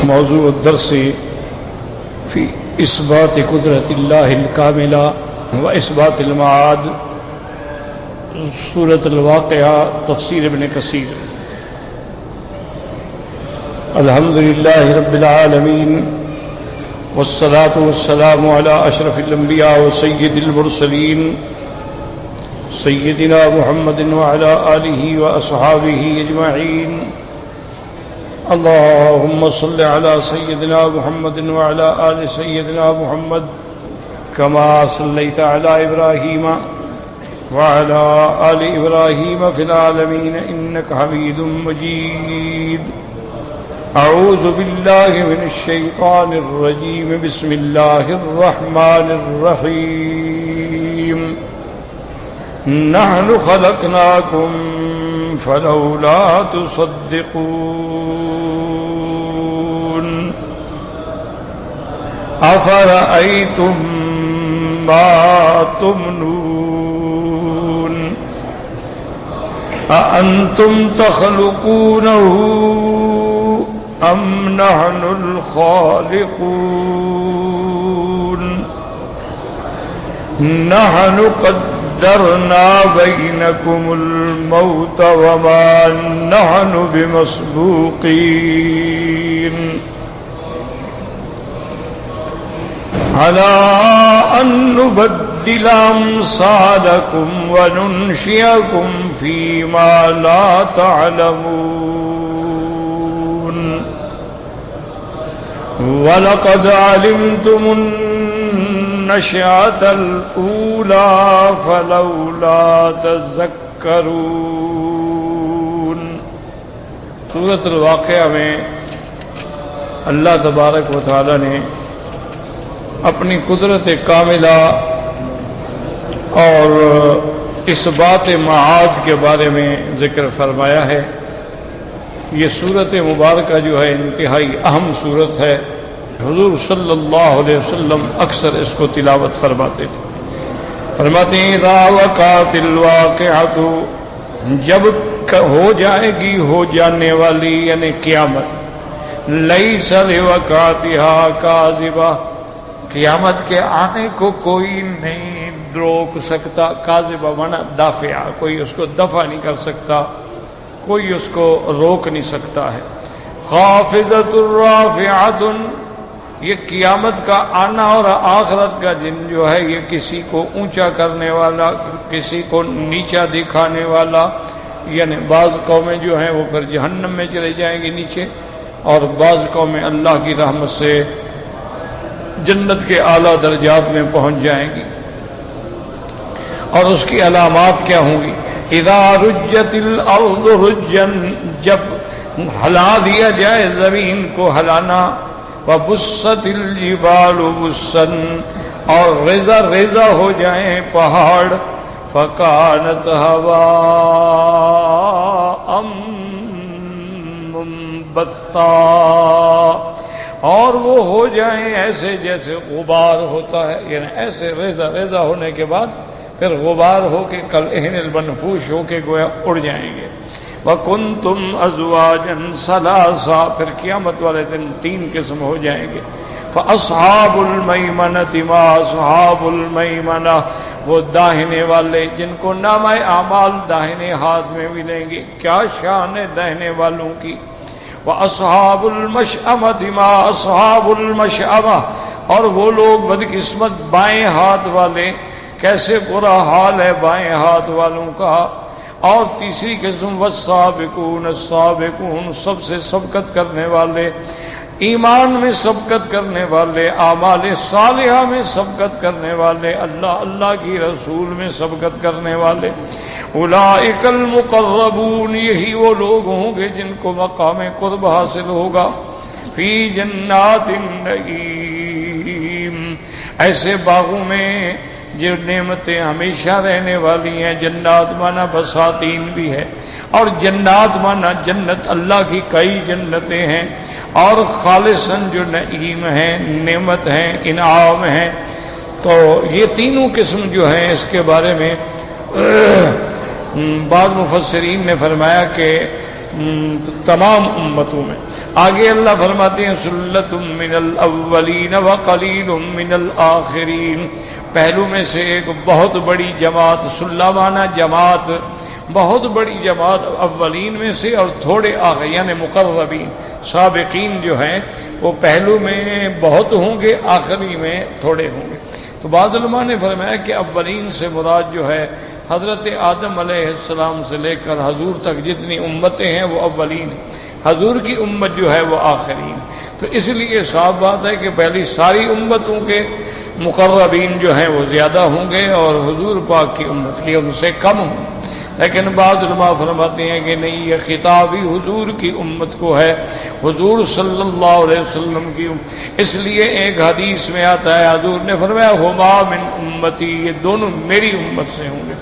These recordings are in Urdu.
موضوع الدرس في إثبات قدرة الله الكاملة وإثبات المعاد، سورة الواقعة، تفسير ابن كثير. الحمد لله رب العالمين، والصلاة والسلام على أشرف الأنبياء وسيد المرسلين سيدنا محمد وعلى آله وأصحابه أجمعين. اللهم صل على سيدنا محمد وعلى آل سيدنا محمد كما صليت على إبراهيم وعلى آل إبراهيم في العالمين إنك حميد مجيد. أعوذ بالله من الشيطان الرجيم. بسم الله الرحمن الرحيم. نحن خلقناكم فلولا تصدقون. أفرأيتم ما تمنون. أأنتم تخلقونه أم نحن الخالقون. نحن قدرنا بينكم الموت وما نحن بمسبوقين على أن نبدل أمثالكم وننشئكم فيما لا تعلمون. ولقد علمتم النشأة الأولى فلولا تذكرون. سورة الواقعہ میں اللہ تبارک و تعالی نے اپنی قدرت کاملہ اور اس بات معاد کے بارے میں ذکر فرمایا ہے. یہ صورت مبارکہ جو ہے انتہائی اہم صورت ہے. حضور صلی اللہ علیہ وسلم اکثر اس کو تلاوت فرماتے تھے. فرماتے ہیں اذا وقعت الواقعۃ، جب ہو جائے گی، ہو جانے والی یعنی قیامت. لیس لوقعتها کاذبہ، قیامت کے آنے کو کوئی نہیں روک سکتا. کاذبہ مانا دافعہ، کوئی اس کو دفع نہیں کر سکتا، کوئی اس کو روک نہیں سکتا ہے. خافضۃ رافعۃ، یہ قیامت کا آنا اور آخرت کا دن جو ہے یہ کسی کو اونچا کرنے والا، کسی کو نیچا دکھانے والا. یعنی بعض قومیں جو ہیں وہ پھر جہنم میں چلے جائیں گی نیچے، اور بعض قومیں اللہ کی رحمت سے جنت کے اعلیٰ درجات میں پہنچ جائیں گی. اور اس کی علامات کیا ہوں گی؟ اذا رجت الارض رجا، جب ہلا دیا جائے زمین کو ہلانا. وبست الجبال بسا، اور ریزہ ریزہ ہو جائیں پہاڑ. فکانت ہواء منبثا، اور وہ ہو جائیں ایسے جیسے غبار ہوتا ہے. یعنی ایسے ریزہ ریزہ ہونے کے بعد پھر غبار ہو کے کالعہن المنفوش ہو کے گویا اڑ جائیں گے. وَكُنْتُمْ أَزْوَاجًا ثَلَاثًا، پھر قیامت والے دن 3 قسم ہو جائیں گے. فَأَصْحَابُ الْمَيْمَنَةِ مَا أَصْحَابُ الْمَيْمَنَةِ، وہ داہنے والے جن کو نامہ اعمال داہنے ہاتھ میں ملیں گے. کیا شان ہے داہنے والوں کی. وَأَصْحَابُ الْمَشْأَمَةِ مَا أَصْحَابُ الْمَشْأَمَةِ، اور وہ لوگ بدقسمت بائیں ہاتھ والے، کیسے برا حال ہے بائیں ہاتھ والوں کا. اور تیسری قسم والسابقون السابقون، سب سے سبقت کرنے والے، ایمان میں سبقت کرنے والے، اعمال صالحہ میں سبقت کرنے والے، اللہ کی رسول میں سبقت کرنے والے. اولئک المقربون، یہی وہ لوگ ہوں گے جن کو مقام قرب حاصل ہوگا. فی جنات النعیم، ایسے باغوں میں جو نعمتیں ہمیشہ رہنے والی ہیں. جنات مانا بساتین بھی ہے، اور جنات مانا جنت، اللہ کی کئی جنتیں ہیں. اور خالصاً جو نعیم ہیں، نعمت ہیں، انعام ہیں. تو یہ تینوں قسم جو ہیں اس کے بارے میں بعض مفسرین نے فرمایا کہ تمام امتوں میں۔ آگے اللہ فرماتے ہیں سلۃ من الاولین وقلیل من الآخرین، پہلو میں سے ایک بہت بڑی جماعت، سلہ معنی جماعت، بہت بڑی جماعت اولین میں سے اور تھوڑے آخر یعنی مقربین سابقین جو ہیں وہ پہلو میں بہت ہوں گے، آخری میں تھوڑے ہوں گے۔ تو بعض علماء نے فرمایا کہ اولین سے مراد جو ہے حضرت آدم علیہ السلام سے لے کر حضور تک جتنی امتیں ہیں وہ اولین ہیں، حضور کی امت جو ہے وہ آخرین۔ تو اس لیے صاف بات ہے کہ پہلی ساری امتوں کے مقربین جو ہیں وہ زیادہ ہوں گے اور حضور پاک کی امت کی ان سے کم ہوں۔ لیکن بعض علماء فرماتے ہیں کہ نہیں، یہ خطاب ہی حضور کی امت کو ہے، حضور صلی اللہ علیہ وسلم کی اس لیے ایک حدیث میں آتا ہے حضور نے فرمایا ہما من امتی، یہ دونوں میری امت سے ہوں گے۔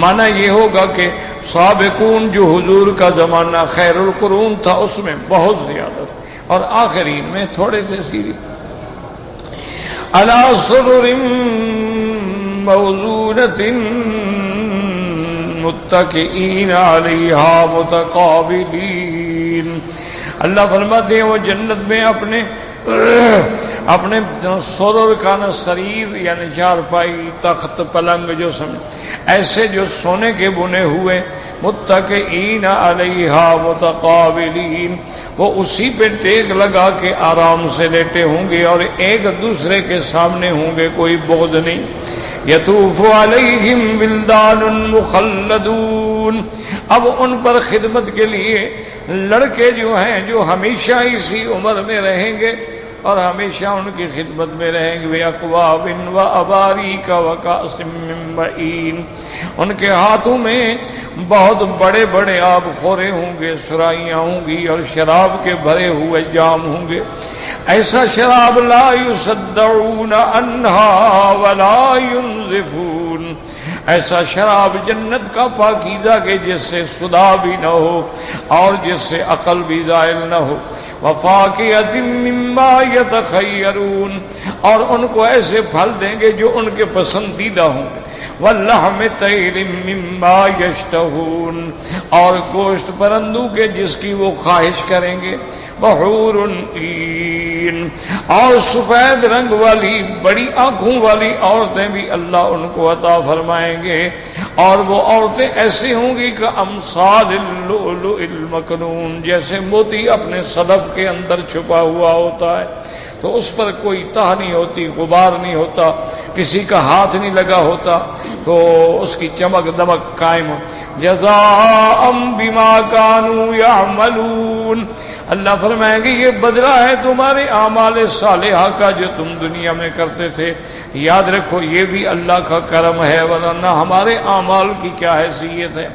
معنی یہ ہوگا کہ سابقون جو حضور کا زمانہ خیر القرون تھا اس میں بہت زیادہ تھا اور آخرین میں تھوڑے سے سیری۔ علی سرر موضونۃ متکئین علیہا متقابلین، اللہ فرماتے ہیں وہ جنت میں اپنے سرور کا نا سریر یعنی چارپائی، تخت، پلنگ جو سمجھ ایسے جو سونے کے بنے ہوئے، متکئین علیہا متقابلین، وہ اسی پہ ٹیک لگا کے آرام سے لیٹے ہوں گے اور ایک دوسرے کے سامنے ہوں گے، کوئی بغض نہیں۔ یطوف علیہم ولدان مخلدون، اب ان پر خدمت کے لیے لڑکے جو ہیں جو ہمیشہ اسی عمر میں رہیں گے اور ہمیشہ ان کی خدمت میں رہیں گے، بِأَكْوَابٍ وَأَبَارِيكَ وَكَأْسٍ مِّن مَّعِينٍ، ان کے ہاتھوں میں بہت بڑے بڑے آب خورے ہوں گے، سرائیاں ہوں گی اور شراب کے بھرے ہوئے جام ہوں گے، ایسا شراب لا يصدعون عنها ولا ينزفون، ایسا شراب جنت کا پاکیزہ کہ جس سے صدا بھی نہ ہو اور جس سے عقل بھی زائل نہ ہو، وفاکہۃ مما یتخیرون، اور ان کو ایسے پھل دیں گے جو ان کے پسندیدہ ہوں گے، واللحم طیر مما یشتہون، اور گوشت پرندوں کے جس کی وہ خواہش کریں گے، وحور عین، اور سفید رنگ والی بڑی آنکھوں والی عورتیں بھی اللہ ان کو عطا فرمائیں گے، اور وہ عورتیں ایسی ہوں گی کہ امثال اللؤلؤ المکنون، جیسے موتی اپنے صدف کے اندر چھپا ہوا ہوتا ہے، تو اس پر کوئی تہ نہیں ہوتی، غبار نہیں ہوتا، کسی کا ہاتھ نہیں لگا ہوتا، تو اس کی چمک دمک قائم ہو۔ جزاء بما كانوا يعملون، اللہ فرمائیں گے یہ بدلہ ہے تمہارے اعمال صالحہ کا جو تم دنیا میں کرتے تھے۔ یاد رکھو یہ بھی اللہ کا کرم ہے، ورنہ ہمارے اعمال کی کیا حیثیت ہے۔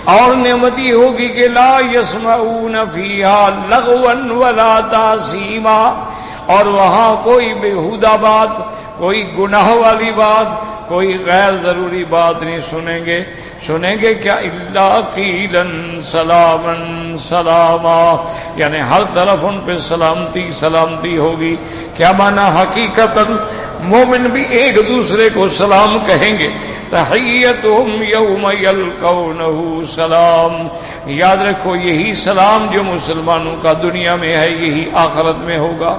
اور نعمت یہ ہوگی کہ لا یسمعون فیہا لغوا ولا تعصیما، اور وہاں کوئی بےہودہ بات، کوئی گناہ والی بات، کوئی غیر ضروری بات نہیں سنیں گے کیا الا قیلا سلاما سلاما، یعنی ہر طرف ان پہ سلامتی ہوگی۔ کیا معنی؟ حقیقتاً مومن بھی ایک دوسرے کو سلام کہیں گے، تحیتہم یوم یلقونہ سلام، یاد رکھو یہی سلام جو مسلمانوں کا دنیا میں ہے یہی آخرت میں ہوگا،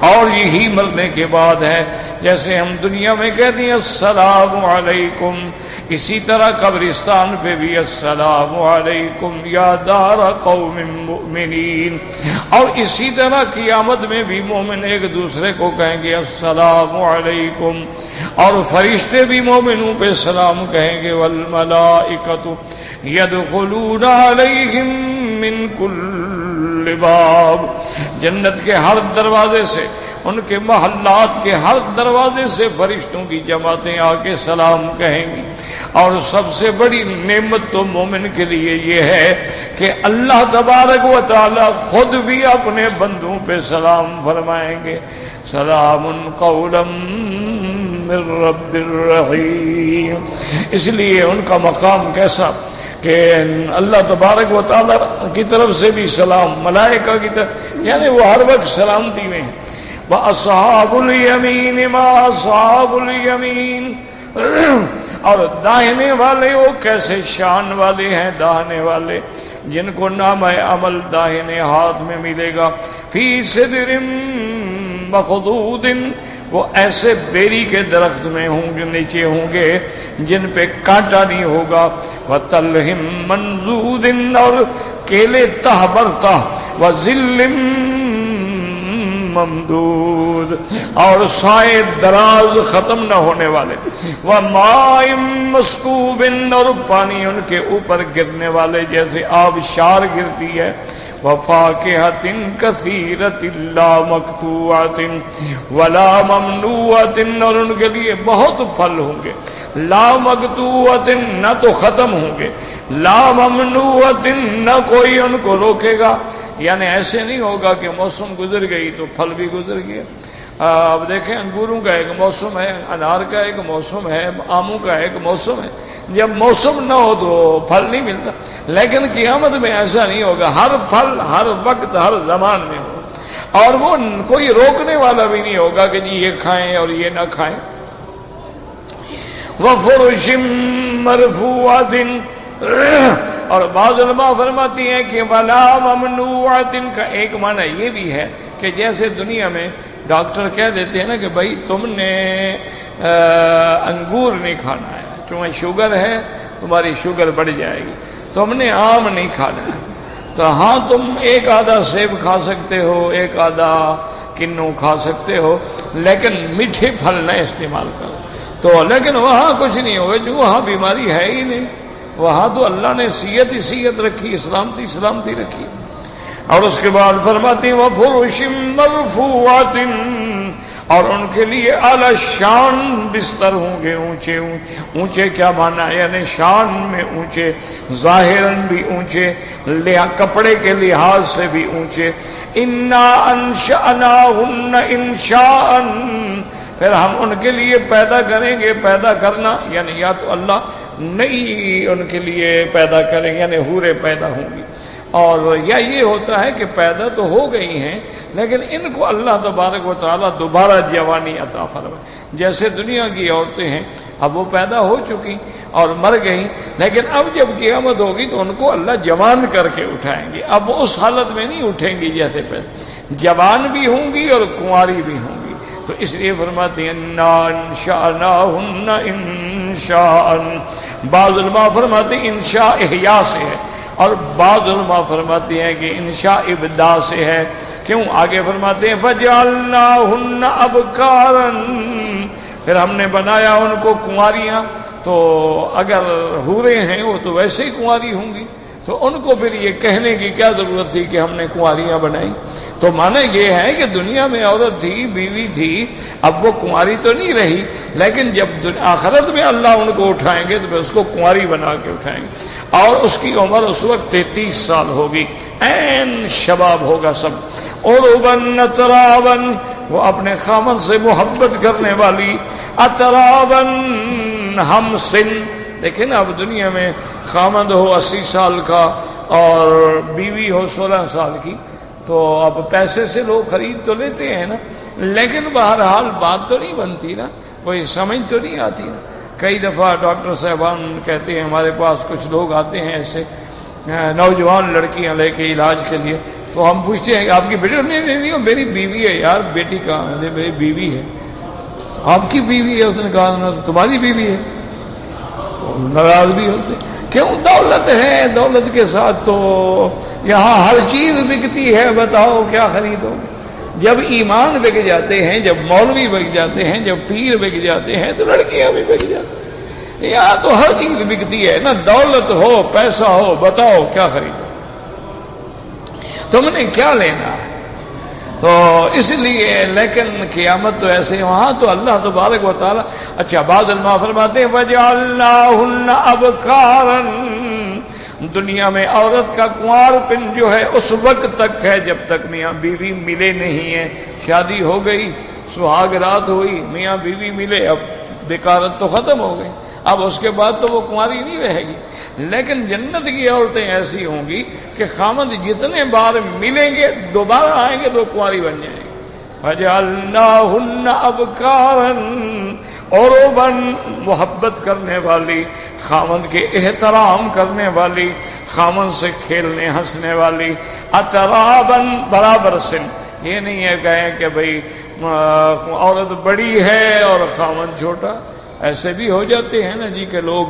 اور یہی مرنے کے بعد ہے۔ جیسے ہم دنیا میں کہتے ہیں السلام علیکم، اسی طرح قبرستان پہ بھی السلام علیکم یا دار قوم مؤمنین، اور اسی طرح قیامت میں بھی مومن ایک دوسرے کو کہیں گے السلام علیکم، اور فرشتے بھی مومنوں پہ سلام کہیں گے، والملائکۃ یدخلون علیہم من کل باب، جنت کے ہر دروازے سے، ان کے محلات کے ہر دروازے سے فرشتوں کی جماعتیں آ کے سلام کہیں گی۔ اور سب سے بڑی نعمت تو مومن کے لیے یہ ہے کہ اللہ تبارک و تعالی خود بھی اپنے بندوں پہ سلام فرمائیں گے، سلام قولا من رب الرحیم۔ اس لیے ان کا مقام کیسا کہ اللہ تبارک و تعالی کی طرف سے بھی سلام، ملائکہ کی طرف، یعنی وہ ہر وقت سلامتی میں ہیں۔ وَأَصْحَابُ الْيَمِينِ مَا أَصْحَابُ الْيَمِينِ، اور داہنے والے وہ کیسے شان والے ہیں داہنے والے، جن کو نام عمل داہنے ہاتھ میں ملے گا، فی سدر مخضود، وہ ایسے بیری کے درخت میں ہوں گے، نیچے ہوں گے جن پہ کانٹا نہیں ہوگا، وَطَلْحٍ مَنْضُودٍ، اور کیلے تہ برتہ، وَظِلٍّ ممدود، اور سائے دراز ختم نہ ہونے والے، وَمَاءٍ مَسْكُوبٍ، اور پانی ان کے اوپر گرنے والے جیسے آبشار گرتی ہے، وَفَاكِهَةٍ كَثِيرَةٍ لَا مَقْطُوعَةٍ وَلَا مَمْنُوعَةٍ، اور ان کے لیے بہت پھل ہوں گے، لا مقطوعة، نہ تو ختم ہوں گے، لا ممنوعة، نہ کوئی ان کو روکے گا، یعنی ایسے نہیں ہوگا کہ موسم گزر گئی تو پھل بھی گزر گیا۔ اب دیکھیں انگوروں کا ایک موسم ہے، انار کا ایک موسم ہے، آموں کا ایک موسم ہے، جب موسم نہ ہو تو پھل نہیں ملتا، لیکن قیامت میں ایسا نہیں ہوگا، ہر پھل ہر وقت ہر زمان میں ہو، اور وہ کوئی روکنے والا بھی نہیں ہوگا کہ جی یہ کھائیں اور یہ نہ کھائیں۔ وَفُرُشٍ مَّرْفُوعَةٍ، اور بعض علماء فرماتی ہیں کہ وَلَا مَمْنُوعَةٍ کا ایک معنی یہ بھی ہے کہ جیسے دنیا میں ڈاکٹر کہہ دیتے ہیں نا کہ بھائی تم نے انگور نہیں کھانا ہے، تمہیں شوگر ہے تمہاری شوگر بڑھ جائے گی، تم نے آم نہیں کھانا ہے، تو ہاں تم ایک آدھا سیب کھا سکتے ہو، ایک آدھا کنو کھا سکتے ہو، لیکن میٹھے پھل نہ استعمال کرو، تو لیکن وہاں کچھ نہیں ہوگا، جو وہاں بیماری ہے ہی نہیں، وہاں تو اللہ نے صحت ہی صحت رکھی، سلامتی سلامتی رکھی۔ اور اس کے بعد فرماتی ہیں وَفُرُشٍ مَّرْفُوعَةٍ، اور ان کے لیے اعلی شان بستر ہوں گے، اونچے اونچے کیا مانا ہے، یعنی شان میں اونچے، ظاہراً بھی اونچے، کپڑے کے لحاظ سے بھی اونچے۔ اِنَّا أَنشَأْنَاهُنَّ إِنشَاءً، پھر ہم ان کے لیے پیدا کریں گے، پیدا کرنا یعنی یا تو اللہ نئی ان کے لیے پیدا کریں گے، یعنی حوریں پیدا ہوں گی، اور یا یہ ہوتا ہے کہ پیدا تو ہو گئی ہیں لیکن ان کو اللہ تبارک و تعالیٰ دوبارہ جوانی عطا فرمائے، جیسے دنیا کی عورتیں ہیں اب وہ پیدا ہو چکی اور مر گئی، لیکن اب جب قیامت ہوگی تو ان کو اللہ جوان کر کے اٹھائیں گے، اب وہ اس حالت میں نہیں اٹھیں گی جیسے پہلے، جوان بھی ہوں گی اور کنواری بھی ہوں گی، تو اس لیے فرماتے ہیں اِنَّا أَنشَأْنَاهُنَّ إِنشَاءً۔ بعض علماء فرماتے ہیں انشاء احیاء سے ہے، اور بعض علماء فرماتے ہیں کہ انشاء ابداع سے ہے، کیوں؟ آگے فرماتے ہیں فَجَعَلْنَاهُنَّ أَبْكَارًا، پھر ہم نے بنایا ان کو کنواریاں، تو اگر حوریں ہیں وہ تو ویسے ہی کنواری ہوں گی، تو ان کو پھر یہ کہنے کی کیا ضرورت تھی کہ ہم نے کنواریاں بنائی؟ تو معنی یہ ہے کہ دنیا میں عورت تھی، بیوی تھی، اب وہ کنواری تو نہیں رہی، لیکن جب آخرت میں اللہ ان کو اٹھائیں گے تو پھر اس کو کنواری بنا کے اٹھائیں گے، اور اس کی عمر اس وقت 33 سال ہوگی، عین شباب ہوگا سب، عرباً اتراباً، وہ اپنے خامن سے محبت کرنے والی، اتراباً ہم سن۔ دیکھیں نا اب دنیا میں خامد ہو 80 سال کا اور بیوی ہو 16 سال کی، تو اب پیسے سے لوگ خرید تو لیتے ہیں نا، لیکن بہرحال بات تو نہیں بنتی نا، کوئی سمجھ تو نہیں آتی نا۔ کئی دفعہ ڈاکٹر صاحبان کہتے ہیں ہمارے پاس کچھ لوگ آتے ہیں ایسے نوجوان لڑکیاں لے کے علاج کے لیے، تو ہم پوچھتے ہیں کہ آپ کی بیٹی؟ نہیں میری بیوی ہے یار۔ بیٹی کہاں ہے؟ میری بیوی ہے۔ آپ کی بیوی ہے؟ اس نے کہا تمہاری بیوی ہے۔ ناراض بھی ہوتے، کیوں؟ دولت ہے، دولت کے ساتھ تو یہاں ہر چیز بکتی ہے، بتاؤ کیا خریدو گے؟ جب ایمان بک جاتے ہیں، جب مولوی بک جاتے ہیں، جب پیر بک جاتے ہیں تو لڑکیاں بھی بک جاتی ہیں، یہاں تو ہر چیز بکتی ہے نا، دولت ہو، پیسہ ہو، بتاؤ کیا خریدو، تم نے کیا لینا ہے؟ تو اس لیے لیکن قیامت تو ایسے وہاں تو اللہ تبارک و تعالی۔ اچھا بعض علماء فرماتے ہیں وَجَعَلْنَاهُنَّ أَبْكَارًا، دنیا میں عورت کا کنوار پن جو ہے اس وقت تک ہے جب تک میاں بیوی ملے نہیں ہیں، شادی ہو گئی، سہاگ رات ہوئی، میاں بیوی ملے، اب بیکارت تو ختم ہو گئی، اب اس کے بعد تو وہ کنواری نہیں رہے گی۔ لیکن جنت کی عورتیں ایسی ہوں گی کہ خامد جتنے بار ملیں گے دوبارہ آئیں گے تو کنواری بن جائیں گے، فجعلناہن ابکارا عربا، محبت کرنے والی، خاوند کے احترام کرنے والی، خاوند سے کھیلنے ہنسنے والی، اترابا برابر سن. یہ نہیں ہے کہیں کہ بھئی عورت بڑی ہے اور خاوند چھوٹا. ایسے بھی ہو جاتے ہیں نا جی کہ لوگ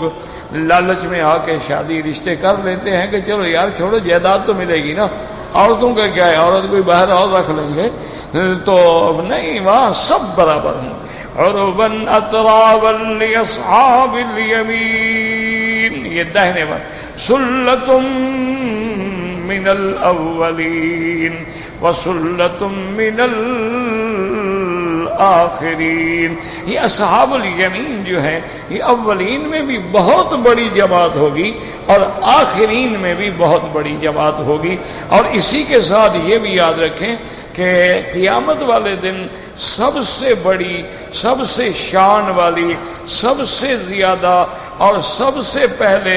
لالچ میں آ کے شادی رشتے کر لیتے ہیں کہ چلو یار چھوڑو جائیداد تو ملے گی نا، عورتوں کا کیا ہے، عورت کوئی باہر اور رکھ لیں گے. تو نہیں، وہاں سب برابر ہیں. عربا اترابا لاصحاب الیمین، یہ دہنے والے. سلۃ من الاولین وسلۃ من آخرین. یہ اصحاب الیمین جو ہے یہ اولین میں بھی بہت بڑی جماعت ہوگی اور آخرین میں بھی بہت بڑی جماعت ہوگی. اور اسی کے ساتھ یہ بھی یاد رکھیں کہ قیامت والے دن سب سے بڑی، سب سے شان والی، سب سے زیادہ اور سب سے پہلے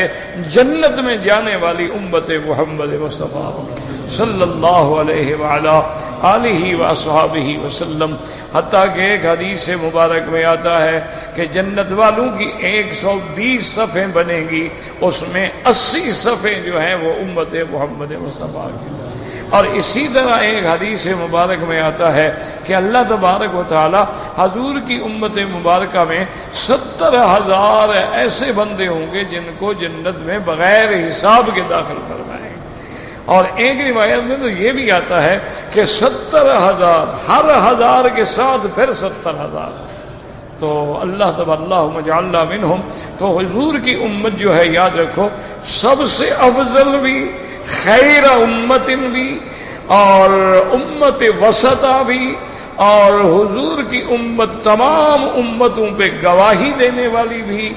جنت میں جانے والی امت محمد مصطفیٰ صلی اللہ علیہ وعلا آلہ واصحابہ وسلم. حتیٰ کہ ایک حدیث مبارک میں آتا ہے کہ جنت والوں کی 120 صفیں بنے گی، اس میں 80 صفیں جو ہیں وہ امت محمد مصطفیٰ کی. اور اسی طرح ایک حدیث مبارک میں آتا ہے کہ اللہ تبارک و تعالی حضور کی امت مبارکہ میں 70,000 ایسے بندے ہوں گے جن کو جنت میں بغیر حساب کے داخل فرمائیں. اور ایک روایت میں تو یہ بھی آتا ہے کہ 70,000، ہر 1000 کے ساتھ پھر 70,000. تو اللہ تبارک اللہم اجعلنا منہم. تو حضور کی امت جو ہے یاد رکھو سب سے افضل بھی، خیر امت بھی، اور امت وسطہ بھی، اور حضور کی امت تمام امتوں پہ گواہی دینے والی بھی،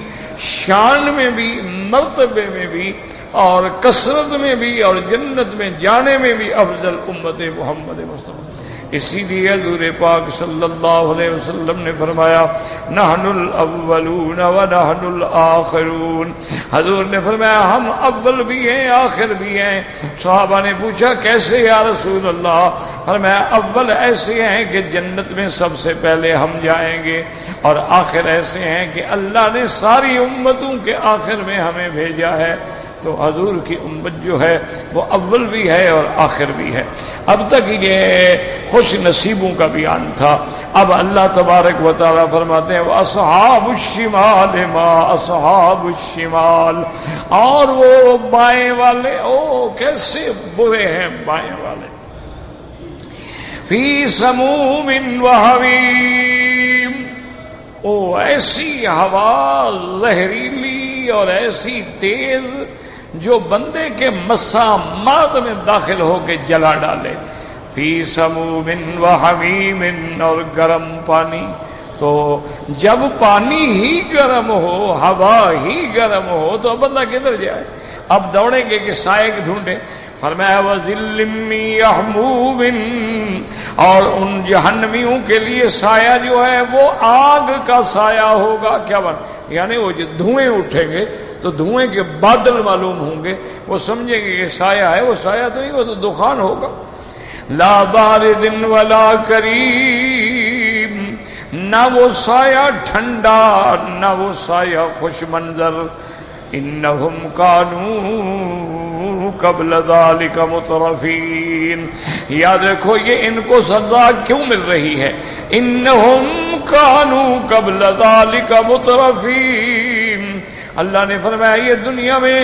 شان میں بھی، مرتبے میں بھی، اور کثرت میں بھی، اور جنت میں جانے میں بھی افضل امت محمد مصطفیٰ. اسی لیے حضور پاک صلی اللہ علیہ وسلم نے فرمایا نحن الاولون ونحن الاخرون. حضور نے فرمایا ہم اول بھی ہیں آخر بھی ہیں. صحابہ نے پوچھا کیسے یا رسول اللہ؟ فرمایا اول ایسے ہیں کہ جنت میں سب سے پہلے ہم جائیں گے، اور آخر ایسے ہیں کہ اللہ نے ساری امتوں کے آخر میں ہمیں بھیجا ہے. تو حضور کی امت جو ہے وہ اول بھی ہے اور آخر بھی ہے. اب تک یہ خوش نصیبوں کا بیان تھا. اب اللہ تبارک و تعالیٰ فرماتے ہیں وَأَصْحَابُ الشِّمَالِ مَا أَصْحَابُ الشِّمَالِ، اور وہ بائیں والے، او کیسے برے ہیں بائیں والے. فِي سَمُومٍ وَحَمِيمٍ، او ایسی ہوا زہریلی اور ایسی تیز جو بندے کے مسامات میں داخل ہو کے جلا ڈالے. فی سموم وحمیم، اور گرم پانی. تو جب پانی ہی گرم ہو، ہوا ہی گرم ہو تو بندہ کدھر جائے؟ اب دوڑیں گے کہ سائے ڈھونڈے. فرمایا وَظِلٍّ مِّن يَحْمُومٍ، اور ان جہنمیوں کے لیے سایہ جو ہے وہ آگ کا سایہ ہوگا. کیا بات؟ یعنی وہ جو دھوئیں اٹھیں گے تو دھوئیں کے بادل معلوم ہوں گے، وہ سمجھیں گے کہ سایہ ہے. وہ سایہ تو نہیں، وہ تو دخان ہوگا. لا بارد ولا کریم، نہ وہ سایہ ٹھنڈا نہ وہ سایہ خوش منظر. انہم کانوا قبل ذالک مترفین. یاد رکھو یہ ان کو سزا کیوں مل رہی ہے. انہم کانوا قبل ذالک مترفین. اللہ نے فرمایا یہ دنیا میں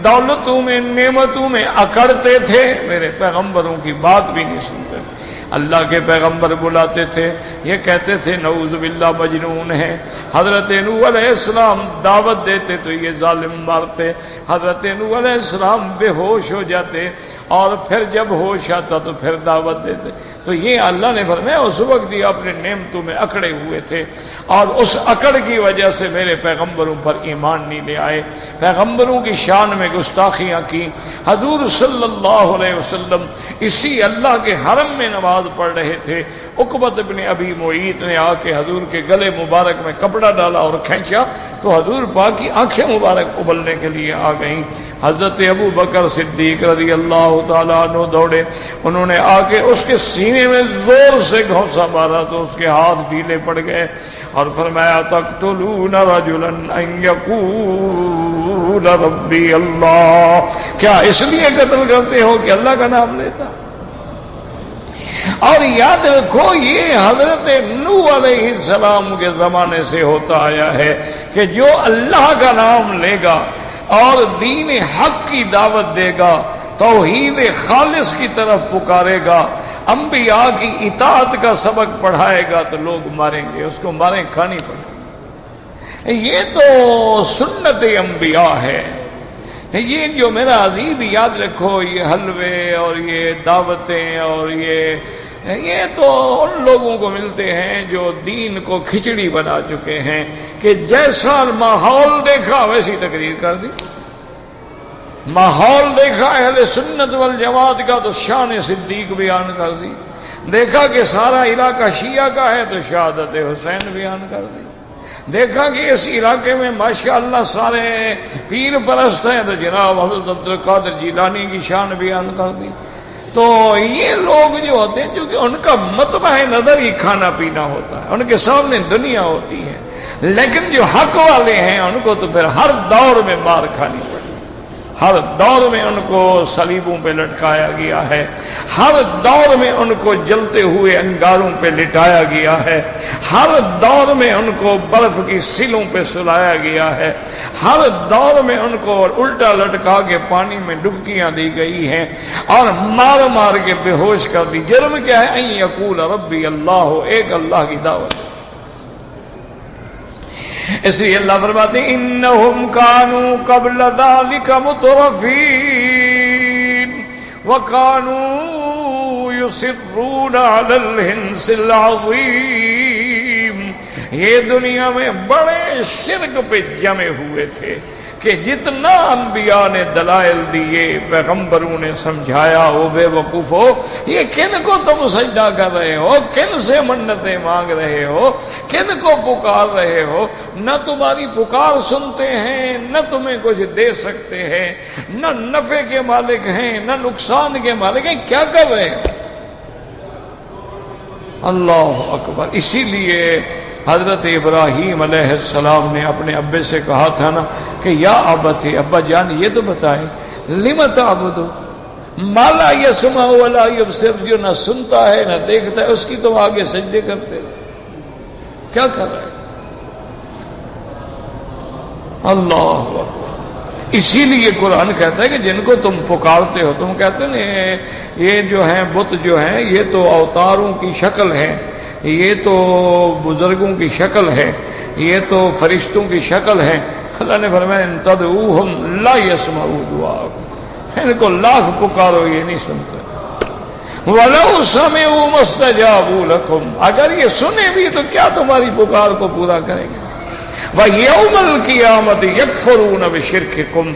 دولتوں میں نعمتوں میں اکڑتے تھے، میرے پیغمبروں کی بات بھی نہیں سنتے تھے. اللہ کے پیغمبر بلاتے تھے، یہ کہتے تھے نعوذ باللہ مجنون ہے. حضرت نوح علیہ السلام دعوت دیتے تو یہ ظالم مارتے. حضرت نوح علیہ السلام بے ہوش ہو جاتے اور پھر جب ہوش آتا تو پھر دعوت دیتے. تو یہ اللہ نے فرمایا اس وقت یہ اپنے نعمتوں میں اکڑے ہوئے تھے، اور اس اکڑ کی وجہ سے میرے پیغمبروں پر ایمان نہیں لے آئے، پیغمبروں کی شان میں گستاخیاں کی. حضور صلی اللہ علیہ وسلم اسی اللہ کے حرم میں نماز پڑھ رہے تھے. عقبۃ بن ابی معیط نے آ کے حضور کے گلے مبارک میں کپڑا ڈالا اور کھینچا تو حضور پاک کی آنکھیں مبارک ابلنے کے لیے آ گئیں. حضرت ابو بکر صدیق رضی اللہ تعالیٰ عنہ دوڑے, انہوں نے آ کے اس کے سینے میں زور سے گھونسا مارا تو اس کے ہاتھ ڈھیلے پڑ گئے اور فرمایا تقتلون رجلا ان یقول ربی اللہ, کیا اس لیے قتل کرتے ہو کہ اللہ کا نام لیتا؟ اور یاد رکھو یہ حضرت نوح علیہ السلام کے زمانے سے ہوتا آیا ہے کہ جو اللہ کا نام لے گا اور دین حق کی دعوت دے گا, توحید خالص کی طرف پکارے گا, انبیاء کی اطاعت کا سبق پڑھائے گا تو لوگ ماریں گے, اس کو ماریں کھانی پڑے گی. یہ تو سنت انبیاء ہے. یہ جو میرا عزیز یاد رکھو, یہ حلوے اور یہ دعوتیں اور یہ تو ان لوگوں کو ملتے ہیں جو دین کو کھچڑی بنا چکے ہیں کہ جیسا ماحول دیکھا ویسی تقریر کر دی. ماحول دیکھا اہل سنت والجماعت کا تو شان صدیق بیان کر دی, دیکھا کہ سارا علاقہ شیعہ کا ہے تو شہادت حسین بیان کر دی, دیکھا کہ اس علاقے میں ماشاءاللہ سارے پیر پرست ہیں تو جناب حضرت عبد القادر جیلانی کی شان بیان کر دی. تو یہ لوگ جو ہوتے ہیں چونکہ ان کا مطمع نظر ہی کھانا پینا ہوتا ہے, ان کے سامنے دنیا ہوتی ہے, لیکن جو حق والے ہیں ان کو تو پھر ہر دور میں مار کھانی پڑتی, ہر دور میں ان کو صلیبوں پہ لٹکایا گیا ہے, ہر دور میں ان کو جلتے ہوئے انگاروں پہ لٹایا گیا ہے, ہر دور میں ان کو برف کی سلوں پہ سلایا گیا ہے, ہر دور میں ان کو الٹا لٹکا کے پانی میں ڈبکیاں دی گئی ہیں اور مار مار کے بے ہوش کر دی. جرم کیا ہے؟ ان یقول ربی اللہ, ایک اللہ کی دعوت. اس لیے اللہ فرماتے ہیں انہم کانوا قبل ذلک مترفین وکانوا یصرون علی الحنث العظیم. یہ دنیا میں بڑے شرک پہ جمے ہوئے تھے کہ جتنا انبیاء نے دلائل دیے, پیغمبروں نے سمجھایا, وہ بے وقوف ہو, یہ کن کو تم سجدہ کر رہے ہو, کن سے منتیں مانگ رہے ہو, کن کو پکار رہے ہو, نہ تمہاری پکار سنتے ہیں, نہ تمہیں کچھ دے سکتے ہیں, نہ نفع کے مالک ہیں, نہ نقصان کے مالک ہیں, کیا کر رہے ہیں؟ اللہ اکبر. اسی لیے حضرت ابراہیم علیہ السلام نے اپنے ابے سے کہا تھا نا کہ یا ابت, ابا جان یہ تو بتائیں, لم تعبد ما لا یسمع ولا یبصر, جو نہ سنتا ہے نہ دیکھتا ہے اس کی تم آگے سجدے کرتے, کیا کر رہے ہیں؟ اللہ اکبر. اسی لیے قرآن کہتا ہے کہ جن کو تم پکارتے ہو, تم کہتے ہیں یہ جو ہیں بت جو ہیں یہ تو اوتاروں کی شکل ہے, یہ تو بزرگوں کی شکل ہے, یہ تو فرشتوں کی شکل ہے. اللہ نے فرمایا ان تدعوہم لا یسمعوا دعاءکم, ان کو لاکھ پکارو یہ نہیں سنتے. وَلَوْ سَمِعُوا مَا اسْتَجَابُوا لَكُمْ, اگر یہ سنے بھی تو کیا تمہاری پکار کو پورا کریں گے. وَيَوْمَ الْقِيَامَةِ يَكْفُرُونَ بِشِرْكِكُمْ,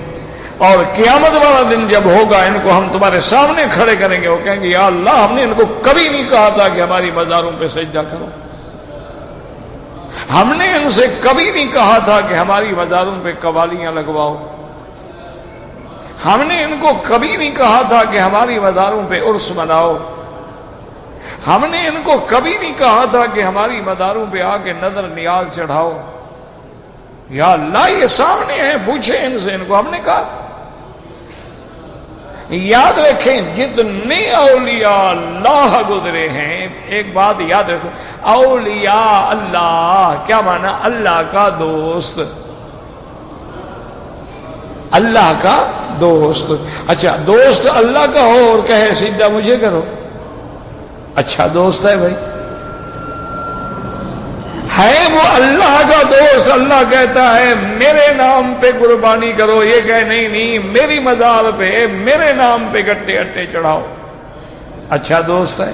اور قیامت والا دن جب ہوگا ان کو ہم تمہارے سامنے کھڑے کریں گے, وہ کہیں گے یا اللہ ہم نے ان کو کبھی نہیں کہا تھا کہ ہماری مزاروں پہ سجدہ کرو, ہم نے ان سے کبھی نہیں کہا تھا کہ ہماری مزاروں پہ قوالیاں لگواؤ, ہم نے ان کو کبھی نہیں کہا تھا کہ ہماری مزاروں پہ عرس مناؤ, ہم نے ان کو کبھی نہیں کہا تھا کہ ہماری مزاروں پہ آ کے نظر نیاز چڑھاؤ. یا اللہ یہ سامنے ہیں, پوچھیں ان سے, ان کو ہم نے کہا تھا. یاد رکھیں جتنے اولیاء اللہ گزرے ہیں, ایک بات یاد رکھو, اولیاء اللہ کیا مانا؟ اللہ کا دوست, اللہ کا دوست. اچھا دوست اللہ کا ہو اور کہے سجدہ مجھے کرو, اچھا دوست ہے بھائی, ہے وہ اللہ کا دوست. اللہ کہتا ہے میرے نام پہ قربانی کرو, یہ کہے نہیں نہیں میری مزار پہ میرے نام پہ گٹے اٹے چڑھاؤ, اچھا دوست ہے.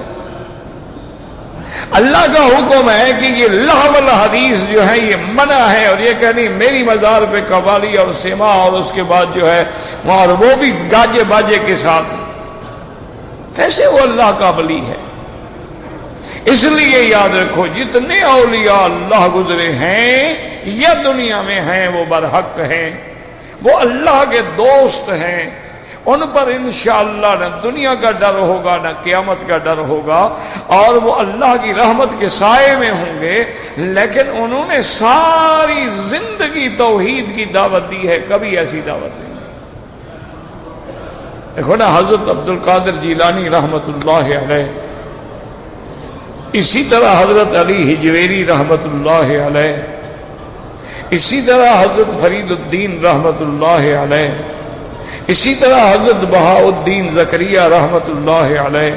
اللہ کا حکم ہے کہ یہ لہو الحدیث جو ہے یہ منع ہے, اور یہ کہنی میری مزار پہ قوالی اور سما اور اس کے بعد جو ہے اور وہ بھی گاجے باجے کے ساتھ, کیسے وہ اللہ کا ولی ہے؟ اس لیے یاد رکھو جتنے اولیاء اللہ گزرے ہیں یا دنیا میں ہیں وہ برحق ہیں، وہ اللہ کے دوست ہیں، ان پر انشاءاللہ نہ دنیا کا ڈر ہوگا نہ قیامت کا ڈر ہوگا، اور وہ اللہ کی رحمت کے سائے میں ہوں گے۔ لیکن انہوں نے ساری زندگی توحید کی دعوت دی ہے، کبھی ایسی دعوت نہیں۔ دیکھو نا حضرت عبد القادر جیلانی رحمت اللہ علیہ، اسی طرح حضرت علی حجویری رحمت اللہ علیہ، اسی طرح حضرت فرید الدین رحمت اللہ علیہ، اسی طرح حضرت بہاء الدین زکریا رحمت اللہ علیہ،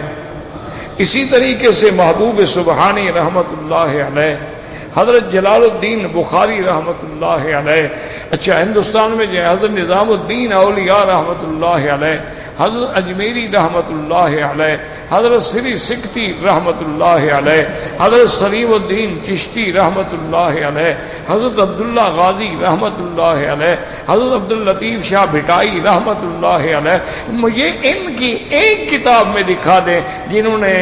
اسی طریقے سے محبوب سبحانی رحمت اللہ علیہ، حضرت جلال الدین بخاری رحمت اللہ علیہ۔ اچھا ہندوستان میں جو ہے حضرت نظام الدین اولیاء رحمت اللہ علیہ، حضرت اجمیری رحمت اللہ علیہ، حضرت سری سکتی رحمت اللہ علیہ، حضرت سلیم الدین چشتی رحمت اللہ علیہ، حضرت عبداللہ غازی رحمت اللہ علیہ، حضرت عبداللطیف شاہ بھٹائی رحمت اللہ علیہ۔ مجھے ان کی ایک کتاب میں دکھا دیں جنہوں نے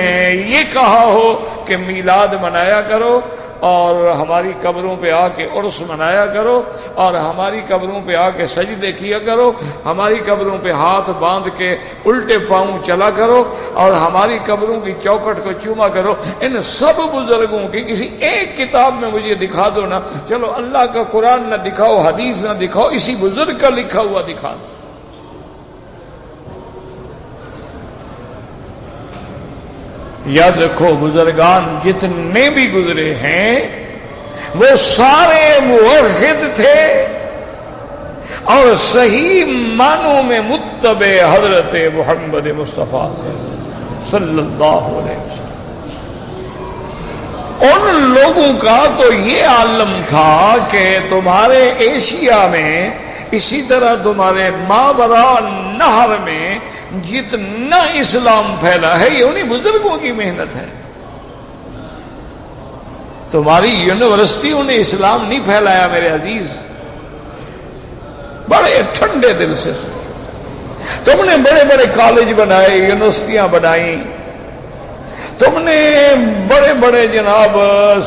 یہ کہا ہو کہ میلاد منایا کرو اور ہماری قبروں پہ آ کے عرس منایا کرو، اور ہماری قبروں پہ آ کے سجدے کیا کرو، ہماری قبروں پہ ہاتھ باندھ کے الٹے پاؤں چلا کرو، اور ہماری قبروں کی چوکٹ کو چوما کرو۔ ان سب بزرگوں کی کسی ایک کتاب میں مجھے دکھا دو نا، چلو اللہ کا قرآن نہ دکھاؤ، حدیث نہ دکھاؤ، اسی بزرگ کا لکھا ہوا دکھا دو۔ یاد رکھو بزرگان جتنے بھی گزرے ہیں وہ سارے موحد تھے اور صحیح معنوں میں متبع حضرت محمد مصطفیٰ صلی اللہ علیہ وسلم۔ ان لوگوں کا تو یہ عالم تھا کہ تمہارے ایشیا میں، اسی طرح تمہارے ماوراء نہر میں جتنا اسلام پھیلا ہے یہ انہی بزرگوں کی محنت ہے۔ تمہاری یونیورسٹیوں نے اسلام نہیں پھیلایا میرے عزیز، بڑے ٹھنڈے دل سے تم نے بڑے بڑے کالج بنائے، یونیورسٹیاں بنائیں، تم نے بڑے بڑے جناب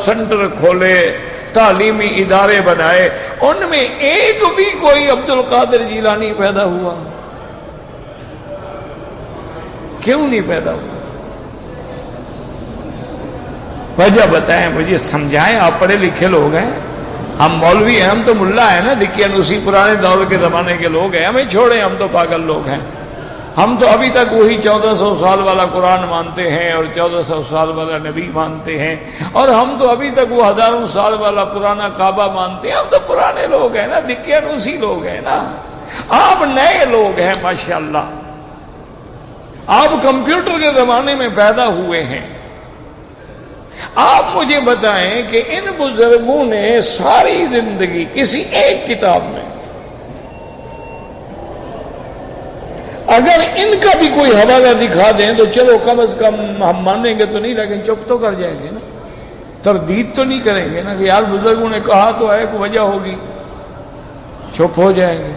سینٹر کھولے، تعلیمی ادارے بنائے، ان میں ایک بھی کوئی عبد القادر جیلانی پیدا ہوا؟ کیوں نہیں پیدا ہوا؟ وجہ بتائیں مجھے، سمجھائیں، آپ پڑھے لکھے لوگ ہیں، ہم مولوی ہیں، ہم تو ملا ہیں نا، دقیانوسی پرانے دور کے زمانے کے لوگ ہیں، ہمیں چھوڑیں، ہم تو پاگل لوگ ہیں۔ ہم تو ابھی تک وہی 1400 سال والا قرآن مانتے ہیں اور 1400 سال والا نبی مانتے ہیں، اور ہم تو ابھی تک وہ ہزاروں سال والا پرانا کعبہ مانتے ہیں۔ ہم تو پرانے لوگ ہیں نا، دقیانوسی لوگ ہیں نا، آپ نئے لوگ ہیں ماشاءاللہ، آپ کمپیوٹر کے زمانے میں پیدا ہوئے ہیں۔ آپ مجھے بتائیں کہ ان بزرگوں نے ساری زندگی کسی ایک کتاب میں اگر ان کا بھی کوئی حوالہ دکھا دیں تو چلو کم از کم ہم مانیں گے تو نہیں، لیکن چپ تو کر جائیں گے نا، تردید تو نہیں کریں گے نا کہ یار بزرگوں نے کہا تو ہے، کوئی وجہ ہوگی، چپ ہو جائیں گے۔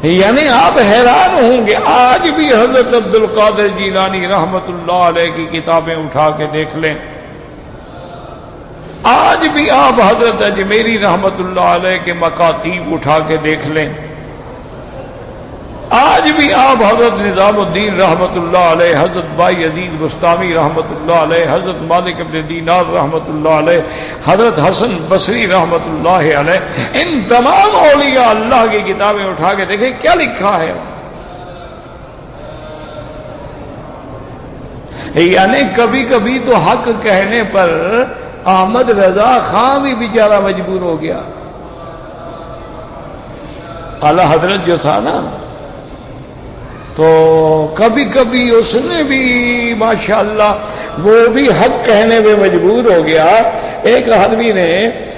یعنی آپ حیران ہوں گے، آج بھی حضرت عبد القادر جیلانی رحمت اللہ علیہ کی کتابیں اٹھا کے دیکھ لیں، آج بھی آپ حضرت اجمیری رحمت اللہ علیہ کے مکاتیب اٹھا کے دیکھ لیں، آج بھی آپ حضرت نظام الدین رحمت اللہ علیہ، حضرت بائی عزیز بستامی رحمت اللہ علیہ، حضرت مالک ابن دینار رحمت اللہ علیہ، حضرت حسن بصری رحمت اللہ علیہ، ان تمام اولیاء اللہ کی کتابیں اٹھا کے دیکھیں کیا لکھا ہے۔ یعنی کبھی کبھی تو حق کہنے پر احمد رضا خان بھی بیچارہ مجبور ہو گیا۔ اعلی حضرت جو تھا نا، تو کبھی کبھی اس نے بھی ماشاءاللہ وہ بھی حق کہنے میں مجبور ہو گیا۔ ایک آدمی نے،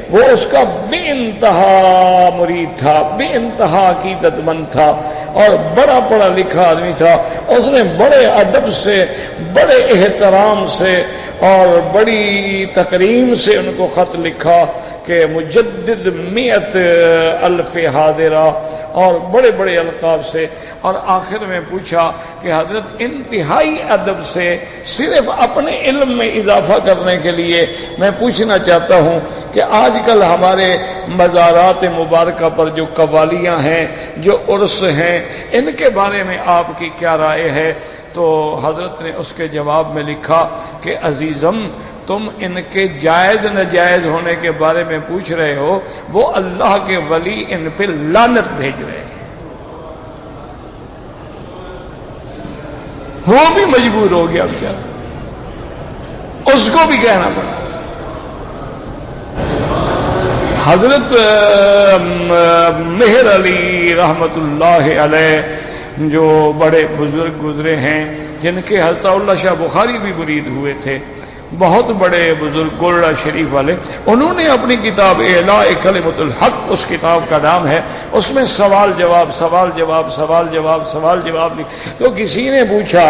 وہ اس کا بے انتہا مرید تھا، بے انتہا عقیدت مند تھا اور بڑا پڑھا لکھا آدمی تھا، اس نے بڑے ادب سے، بڑے احترام سے اور بڑی تکریم سے ان کو خط لکھا کہ مجدد 100,000 حاضرہ اور بڑے بڑے القاب سے، اور آخر میں پوچھا کہ حضرت انتہائی ادب سے صرف اپنے علم میں اضافہ کرنے کے لیے میں پوچھنا چاہتا ہوں کہ آج کل ہمارے مزارات مبارکہ پر جو قوالیاں ہیں، جو عرس ہیں، ان کے بارے میں آپ کی کیا رائے ہے؟ تو حضرت نے اس کے جواب میں لکھا کہ عزیزم، تم ان کے جائز ناجائز ہونے کے بارے میں پوچھ رہے ہو، وہ اللہ کے ولی ان پہ لعنت بھیج رہے ہیں۔ وہ بھی مجبور ہو گیا بیچارہ، اس کو بھی کہنا پڑا۔ حضرت مہر علی رحمت اللہ علیہ جو بڑے بزرگ گزرے ہیں، جن کے حضرت اللہ شاہ بخاری بھی مرید ہوئے تھے، بہت بڑے بزرگ گولڑا شریف والے، انہوں نے اپنی کتاب اعلاء کلمۃ الحق، اس کتاب کا نام ہے، اس میں سوال جواب سوال جواب سوال جواب سوال جواب دی۔ تو کسی نے پوچھا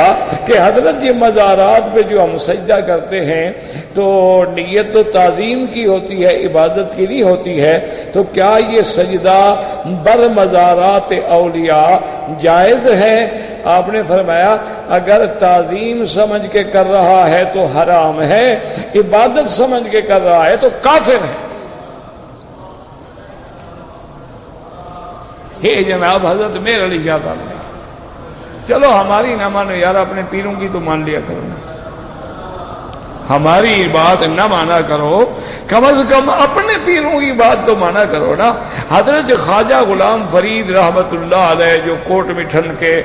کہ حضرت یہ مزارات پہ جو ہم سجدہ کرتے ہیں تو نیت تو تعظیم کی ہوتی ہے، عبادت کی نہیں ہوتی ہے، تو کیا یہ سجدہ بر مزارات اولیاء جائز ہے؟ آپ نے فرمایا اگر تعظیم سمجھ کے کر رہا ہے تو حرام ہے، عبادت سمجھ کے کر رہا ہے تو کافر ہے۔ یہ جناب حضرت مہر علی شاہ صاحب نے، چلو ہماری نہ مانو یار، اپنے پیروں کی تو مان لیا کرو، ہماری بات نہ مانا کرو، کم از کم اپنے پیروں کی بات تو مانا کرو نا۔ حضرت خواجہ غلام فرید رحمت اللہ علیہ جو کوٹ مٹھن کے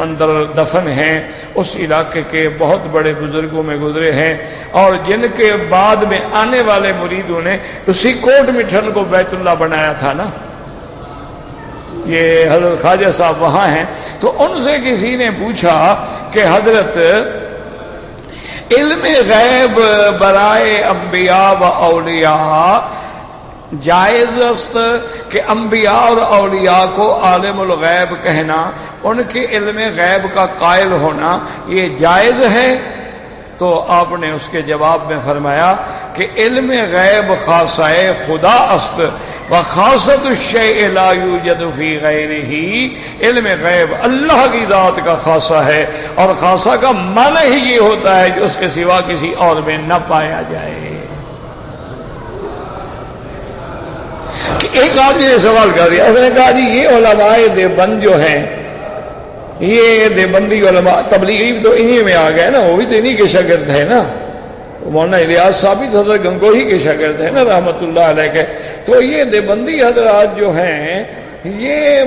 اندر دفن ہیں، اس علاقے کے بہت بڑے بزرگوں میں گزرے ہیں، اور جن کے بعد میں آنے والے مریدوں نے اسی کوٹ مٹھن کو بیت اللہ بنایا تھا نا، یہ حضرت خواجہ صاحب وہاں ہیں۔ تو ان سے کسی نے پوچھا کہ حضرت علم غیب برائے انبیاء و اولیاء جائز است کہ انبیاء اور اولیاء کو عالم الغیب کہنا، ان کے علم غیب کا قائل ہونا، یہ جائز ہے؟ تو آپ نے اس کے جواب میں فرمایا کہ علم غیب خاصہ خدا است و خاصۃ الشیء لا یوجد فی غیرہ، علم غیب اللہ کی ذات کا خاصہ ہے، اور خاصہ کا معنی ہی یہ ہوتا ہے جو اس کے سوا کسی اور میں نہ پایا جائے۔ کہ ایک آدمی نے سوال کر دیا، اس نے کہا جی یہ علماء دیوبند جو ہیں، یہ دیوبندی علماء تبلیغی تو انہی میں آ گئے نا، وہ بھی تو انہی کے شاگرد ہیں نا، مولانا الیاس ثابت حضرت گنگوہی کے شاگرد ہیں نا رحمت اللہ علیہ کے۔ تو یہ دیوبندی حضرات جو ہیں، یہ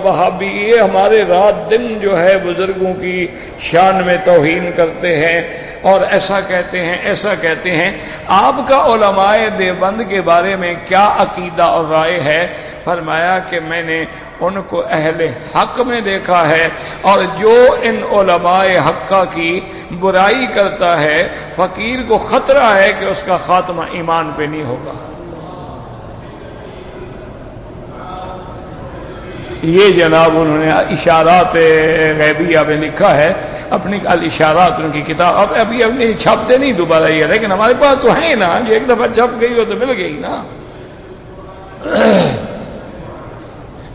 وہابی، یہ ہمارے رات دن جو ہے بزرگوں کی شان میں توہین کرتے ہیں اور ایسا کہتے ہیں ایسا کہتے ہیں۔ آپ کا علماء دیوبند کے بارے میں کیا عقیدہ اور رائے ہے؟ فرمایا کہ میں نے ان کو اہل حق میں دیکھا ہے، اور جو ان علماء حقہ کی برائی کرتا ہے، فقیر کو خطرہ ہے کہ اس کا خاتمہ ایمان پہ نہیں ہوگا۔ یہ جناب انہوں نے اشارات غیبیہ میں لکھا ہے، اپنی الاشارات ان کی کتاب، ابھی چھاپتے نہیں دوبارہ یہ، لیکن ہمارے پاس تو ہیں نا، جو ایک دفعہ چھپ گئی ہو تو مل گئی نا۔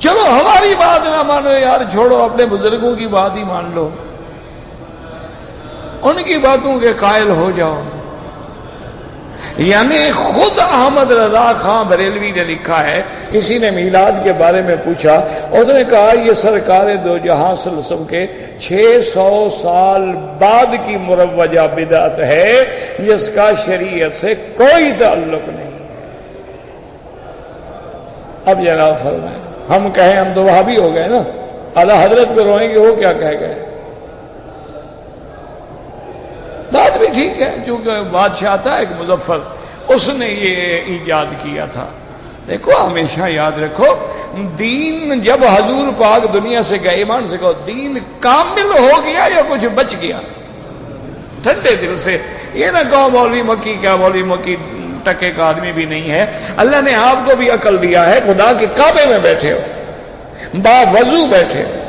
چلو ہماری بات نہ مانو یار، چھوڑو، اپنے بزرگوں کی بات ہی مان لو، ان کی باتوں کے قائل ہو جاؤ۔ یعنی خود احمد رضا خان بریلوی نے لکھا ہے، کسی نے میلاد کے بارے میں پوچھا، اس نے کہا یہ سرکار دو جہاں صلی اللہ علیہ وسلم کے 600 سال بعد کی مروجہ بدعت ہے، جس کا شریعت سے کوئی تعلق نہیں ہے۔ اب جناب فرمائیں، ہم کہیں ہم تو وہابی ہو گئے نا، اعلی حضرت پہ روئیں گے، وہ کیا کہہ گئے؟ بات بھی ٹھیک ہے، چونکہ بادشاہ تھا ایک مظفر، اس نے یہ ایجاد کیا تھا۔ دیکھو ہمیشہ یاد رکھو، دین جب حضور پاک دنیا سے گئے، ایمان سے کہو دین کامل ہو گیا یا کچھ بچ گیا؟ ٹھنڈے دل سے یہ نہ کہو مولوی مکی کیا، مولوی مکی ٹکے کا آدمی بھی نہیں ہے۔ اللہ نے آپ کو بھی عقل دیا ہے، خدا کے کعبے میں بیٹھے ہو، باوضو بیٹھے ہو،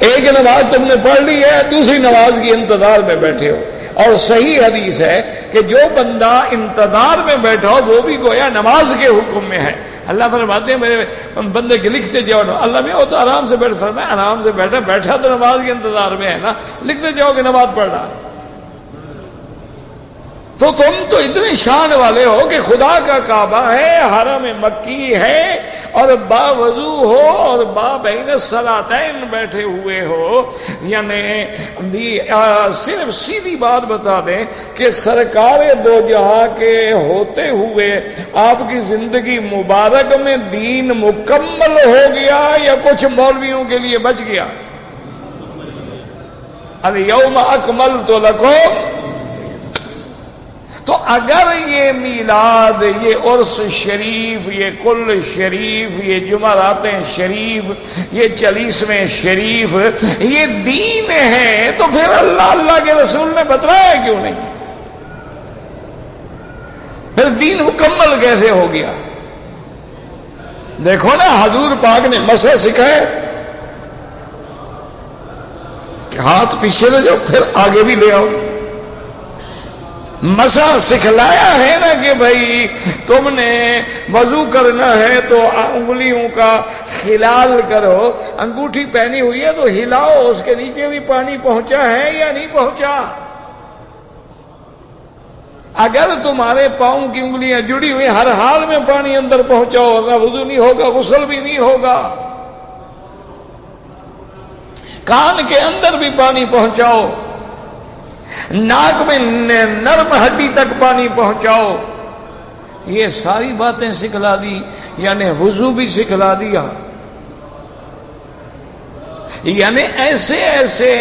ایک نماز تم نے پڑھ لی ہے، دوسری نماز کی انتظار میں بیٹھے ہو، اور صحیح حدیث ہے کہ جو بندہ انتظار میں بیٹھا ہو وہ بھی گویا نماز کے حکم میں ہے. اللہ فرماتے ہیں میرے بندے کے لکھتے جاؤ. اللہ میں وہ تو آرام سے بیٹھ فرمایا آرام سے بیٹھا تو نماز کے انتظار میں ہے نا, لکھتے جاؤ کہ نماز پڑھ رہا ہے. تو تم تو اتنے شان والے ہو کہ خدا کا کعبہ ہے, حرم مکی ہے, اور باوضو ہو اور بین الصلاتین بیٹھے ہوئے ہو. یعنی صرف سیدھی بات بتا دیں کہ سرکار دو جہاں کے ہوتے ہوئے آپ کی زندگی مبارک میں دین مکمل ہو گیا یا کچھ مولویوں کے لیے بچ گیا؟ الیوم اکملت لکم. تو اگر یہ میلاد, یہ عرس شریف, یہ کل شریف, یہ جمعراتیں شریف, یہ 40ویں شریف یہ دین ہے تو پھر اللہ کے رسول نے بتلایا کیوں نہیں؟ پھر دین مکمل کیسے ہو گیا؟ دیکھو نا حضور پاک نے مسح سکھائے کہ ہاتھ پیچھے لے جاؤ پھر آگے بھی لے آؤ. مسح سکھلایا ہے نا کہ بھائی تم نے وضو کرنا ہے تو انگلیوں کا خلال کرو, انگوٹھی پہنی ہوئی ہے تو ہلاؤ, اس کے نیچے بھی پانی پہنچا ہے یا نہیں پہنچا. اگر تمہارے پاؤں کی انگلیاں جڑی ہوئی ہر حال میں پانی اندر پہنچاؤ, نہ وضو نہیں ہوگا, غسل بھی نہیں ہوگا. کان کے اندر بھی پانی پہنچاؤ, ناک میں نرم ہڈی تک پانی پہنچاؤ. یہ ساری باتیں سکھلا دی, یعنی وضو بھی سکھلا دیا. یعنی ایسے ایسے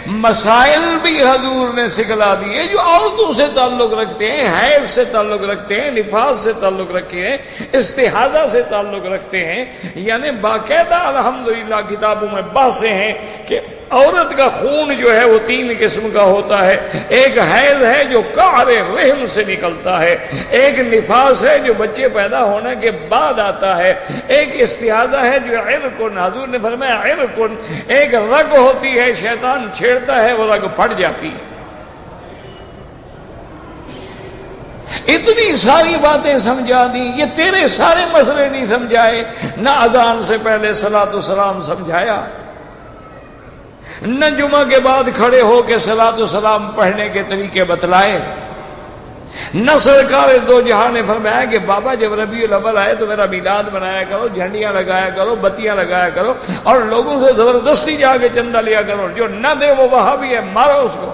مسائل بھی حضور نے سکھلا دیے جو عورتوں سے تعلق رکھتے ہیں, حیض سے تعلق رکھتے ہیں, نفاس سے تعلق رکھتے ہیں, استحاضہ سے تعلق رکھتے ہیں. یعنی باقاعدہ الحمدللہ کتابوں میں بحثیں ہیں کہ عورت کا خون جو ہے وہ 3 قسم کا ہوتا ہے. ایک حیض ہے جو قعر رحم سے نکلتا ہے, ایک نفاس ہے جو بچے پیدا ہونے کے بعد آتا ہے, ایک استحاضہ ہے جو عرقن, حضور نے فرمایا عرقن, ایک رگ ہوتی ہے شیطان چھیڑتا ہے وہ رگ پھٹ جاتی ہے. اتنی ساری باتیں سمجھا دی. یہ تیرے سارے مسئلے نہیں سمجھائے, نہ اذان سے پہلے صلاۃ و سلام سمجھایا, نہ جمعہ کے بعد کھڑے ہو کے صلاۃ و سلام پڑھنے کے طریقے بتلائے, نہ سرکار دو جہاں نے فرمایا کہ بابا جب ربیع الاول آئے تو میرا میلاد بنایا کرو, جھنڈیاں لگایا کرو, بتیاں لگایا کرو, اور لوگوں سے زبردستی جا کے چندہ لیا کرو, جو نہ دے وہ وہابی ہے, مارو اس کو.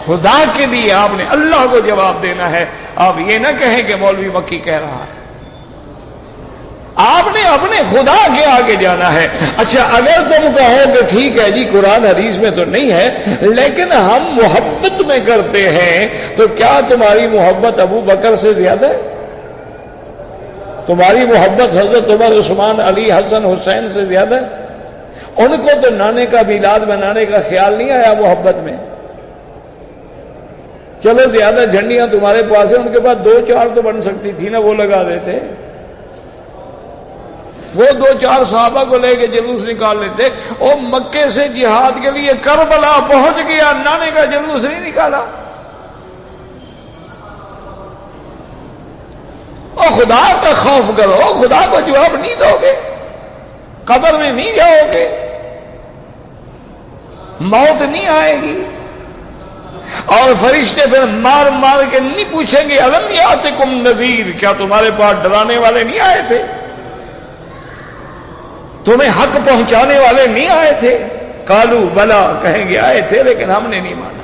خدا کے لیے آپ نے اللہ کو جواب دینا ہے. آپ یہ نہ کہیں کہ مولوی مکی کہہ رہا ہے, آپ نے اپنے خدا کے آگے جانا ہے. اچھا اگر تم کہو کہ ٹھیک ہے جی قرآن حدیث میں تو نہیں ہے لیکن ہم محبت میں کرتے ہیں, تو کیا تمہاری محبت ابو بکر سے زیادہ ہے؟ تمہاری محبت حضرت عمر, عثمان, علی, حسن, حسین سے زیادہ ہے؟ ان کو تو نانے کا میلاد منانے کا خیال نہیں آیا محبت میں. چلو زیادہ جھنڈیاں تمہارے پاس ہیں, ان کے پاس 2-4 تو بن سکتی تھی نا, وہ لگا دیتے. وہ 2-4 صحابہ کو لے کے جلوس نکال لیتے. اور مکے سے جہاد کے لیے کربلا پہنچ گیا, نانے کا جلوس نہیں نکالا. اور خدا کا خوف کرو, خدا کو جواب نہیں دو گے, قبر میں نہیں جاؤ گے, موت نہیں آئے گی, اور فرشتے پھر مار مار کے نہیں پوچھیں گے الم یاتکم نذیر, کیا تمہارے پاس ڈرانے والے نہیں آئے تھے, تمہیں حق پہنچانے والے نہیں آئے تھے؟ قالو بلا, کہیں گے آئے تھے لیکن ہم نے نہیں مانا.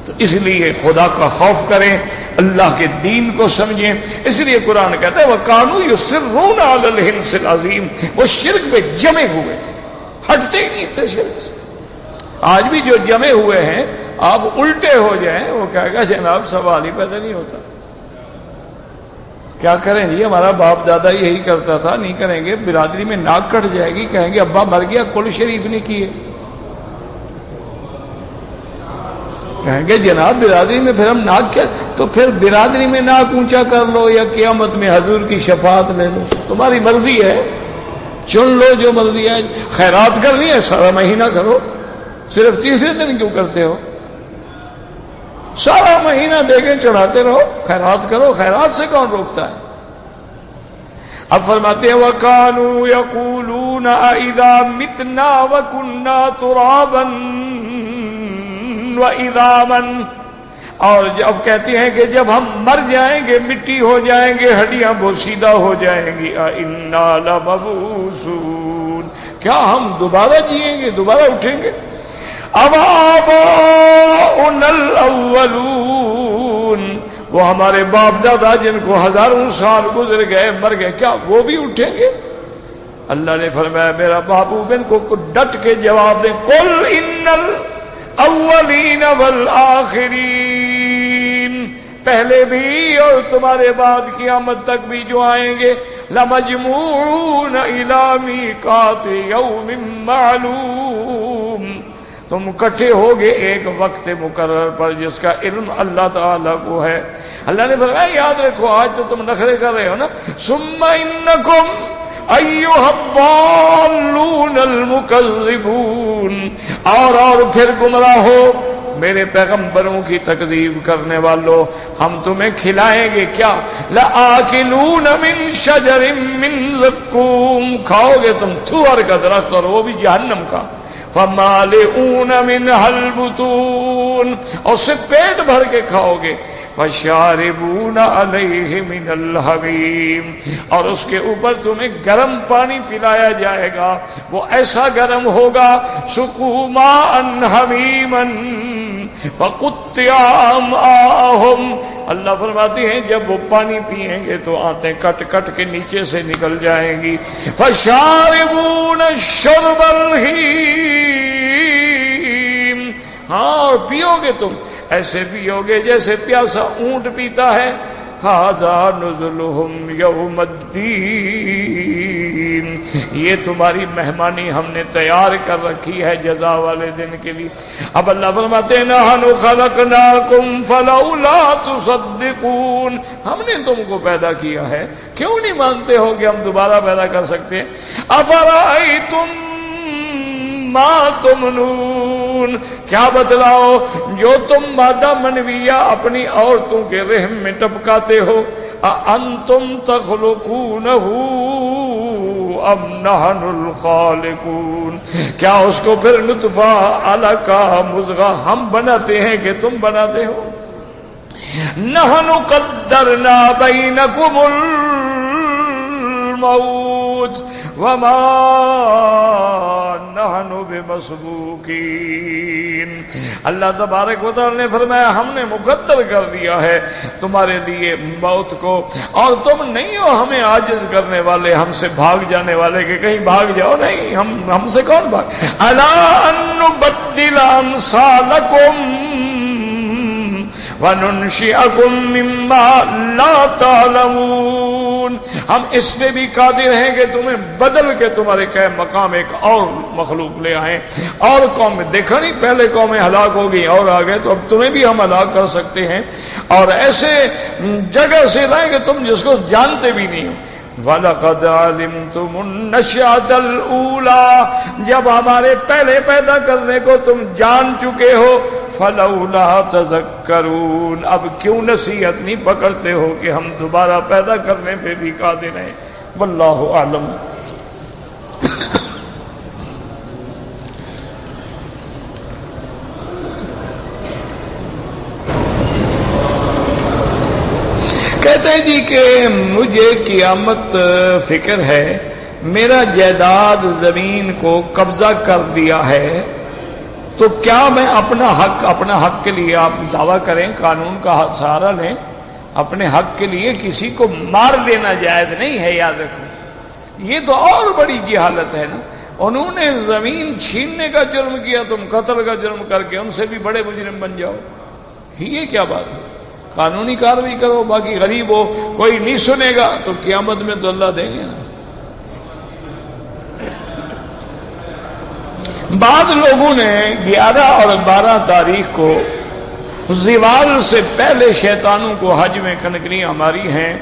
تو اس لیے خدا کا خوف کریں, اللہ کے دین کو سمجھیں. اس لیے قرآن کہتا ہے وَكَانُوا يُصِرُّونَ عَلَى الْحِنْثِ الْعَظِيمِ, وہ شرک پہ جمے ہوئے تھے, ہٹتے ہی نہیں تھے شرک سے. آج بھی جو جمے ہوئے ہیں آپ الٹے ہو جائیں وہ کہے گا جناب سوال ہی پیدا نہیں ہوتا. کیا کریں جی, ہمارا باپ دادا یہی کرتا تھا, نہیں کریں گے, برادری میں ناک کٹ جائے گی, کہیں گے ابا مر گیا کل شریف نہیں کیے. کہیں گے جناب برادری میں پھر ہم ناک کیا, تو پھر برادری میں ناک اونچا کر لو یا قیامت میں حضور کی شفاعت لے لو, تمہاری مرضی ہے. چن لو جو مرضی ہے. خیرات کرنی ہے سارا مہینہ کرو، صرف تیسرے دن کیوں کرتے ہو؟ سارا مہینہ دے کے چڑھاتے رہو، خیرات کرو، خیرات سے کون روکتا ہے؟ اب فرماتے ہیں وَكَانُوا يَقُولُونَ أَإِذَا مِتْنَا وَكُنَّا تُرَابًا وَإِذَامًا، اور جب کہتے ہیں کہ جب ہم مر جائیں گے، مٹی ہو جائیں گے، ہڈیاں بوسیدہ ہو جائیں گی، أَإِنَّا لَمَبْعُوثُونَ، کیا ہم دوبارہ جئیں گے، دوبارہ اٹھیں گے؟ اب آباؤنا الاولون، وہ ہمارے باپ دادا جن کو ہزاروں سال گزر گئے، مر گئے، کیا وہ بھی اٹھیں گے؟ اللہ نے فرمایا میرا محبوب ان کو ڈٹ کے جواب دیں، قل ان الاولین والآخرین، پہلے بھی اور تمہارے بعد قیامت تک بھی جو آئیں گے، لمجموعون الی میقات یوم معلوم، تم اکٹھے ہوگے ایک وقت مقرر پر جس کا علم اللہ تعالیٰ کو ہے. اللہ نے فرمایا یاد رکھو آج تو تم نخرے کر رہے ہو نا، ثم انکم ایھا الضالون المکذبون، اور پھر گمراہ ہو میرے پیغمبروں کی تکذیب کرنے والوں، ہم تمہیں کھلائیں گے کیا؟ لآکلون من شجر من زقوم، کھاؤ گے تم تھور کا درخت اور وہ بھی جہنم کا، فمالئون منها البطون، اور اسے پیٹ بھر کے کھاؤ گے، فشاربون علیہ من الحمیم، اور اس کے اوپر تمہیں گرم پانی پلایا جائے گا، وہ ایسا گرم ہوگا، سقوا ماء حمیما فقطع امعاءہم، اللہ فرماتے ہیں جب وہ پانی پیئیں گے تو آنتیں کٹ کٹ کے نیچے سے نکل جائیں گی، فشاربون شرب الہیم، ہاں اور پیو گے تم ایسے پیو گے جیسے پیاسا اونٹ پیتا ہے، ھذا نزلہم یوم الدین، یہ تمہاری مہمانی ہم نے تیار کر رکھی ہے جزا والے دن کے لیے. اب اللہ فرماتے ہیں نحن خلقناکم فلولا تصدقون، ہم نے تم کو پیدا کیا ہے، کیوں نہیں مانتے ہو کہ ہم دوبارہ پیدا کر سکتے ہیں؟ افرأیتم ما تمنون، کیا بتلاؤ جو تم مادہ منویہ اپنی عورتوں کے رحم میں ٹپکاتے ہو، اانتم تخلقونہ ام نحن الخالقون، کیا اس کو پھر نطفہ علقہ مضغہ ہم بناتے ہیں کہ تم بناتے ہو؟ نحن قدرنا بینکم الموت وما نحن بمسبوقین، اللہ تبارک و تعالی نے فرمایا ہم نے مقدر کر دیا ہے تمہارے لیے موت کو، اور تم نہیں ہو ہمیں عاجز کرنے والے، ہم سے بھاگ جانے والے کہ کہیں بھاگ جاؤ، نہیں، ہم سے کون بھاگ. الا ان نبدل امثالکم وَنُنْشِئَكُم مِّمَّا لَا تَعْلَمُونَ، ہم اس پہ بھی قادر ہیں کہ تمہیں بدل کے تمہارے کہ مقام ایک اور مخلوق لے آئیں، اور قوم میں دیکھا نہیں پہلے قومیں ہلاک ہو گئی اور آگے، تو اب تمہیں بھی ہم ہلاک کر سکتے ہیں، اور ایسے جگہ سے لائیں کہ تم جس کو جانتے بھی نہیں ہو. وَلَقَدْ عَلِمْتُمُ النَّشْأَةَ الْأُولَىٰ، جب ہمارے پہلے پیدا کرنے کو تم جان چکے ہو، فَلَوْلَا تَذَكَّرُونَ، اب کیوں نصیحت نہیں پکڑتے ہو کہ ہم دوبارہ پیدا کرنے پہ بھی قادر ہیں. واللہ اعلم. کہتے ہیں جی کہ مجھے قیامت فکر ہے، میرا جائیداد زمین کو قبضہ کر دیا ہے، تو کیا میں اپنا حق کے لیے آپ دعویٰ کریں، قانون کا سہارا لیں، اپنے حق کے لیے کسی کو مار دینا جائز نہیں ہے، یاد رکھو. یہ تو اور بڑی جہالت ہے نا، انہوں نے زمین چھیننے کا جرم کیا، تم قتل کا جرم کر کے ان سے بھی بڑے مجرم بن جاؤ، یہ کیا بات ہے؟ قانونی کارروائی کرو، باقی غریب ہو کوئی نہیں سنے گا تو قیامت میں تو اللہ دیں گے نا. بعض لوگوں نے 11 اور 12 تاریخ کو زوال سے پہلے شیطانوں کو حج میں کنکریاں ماری ہیں.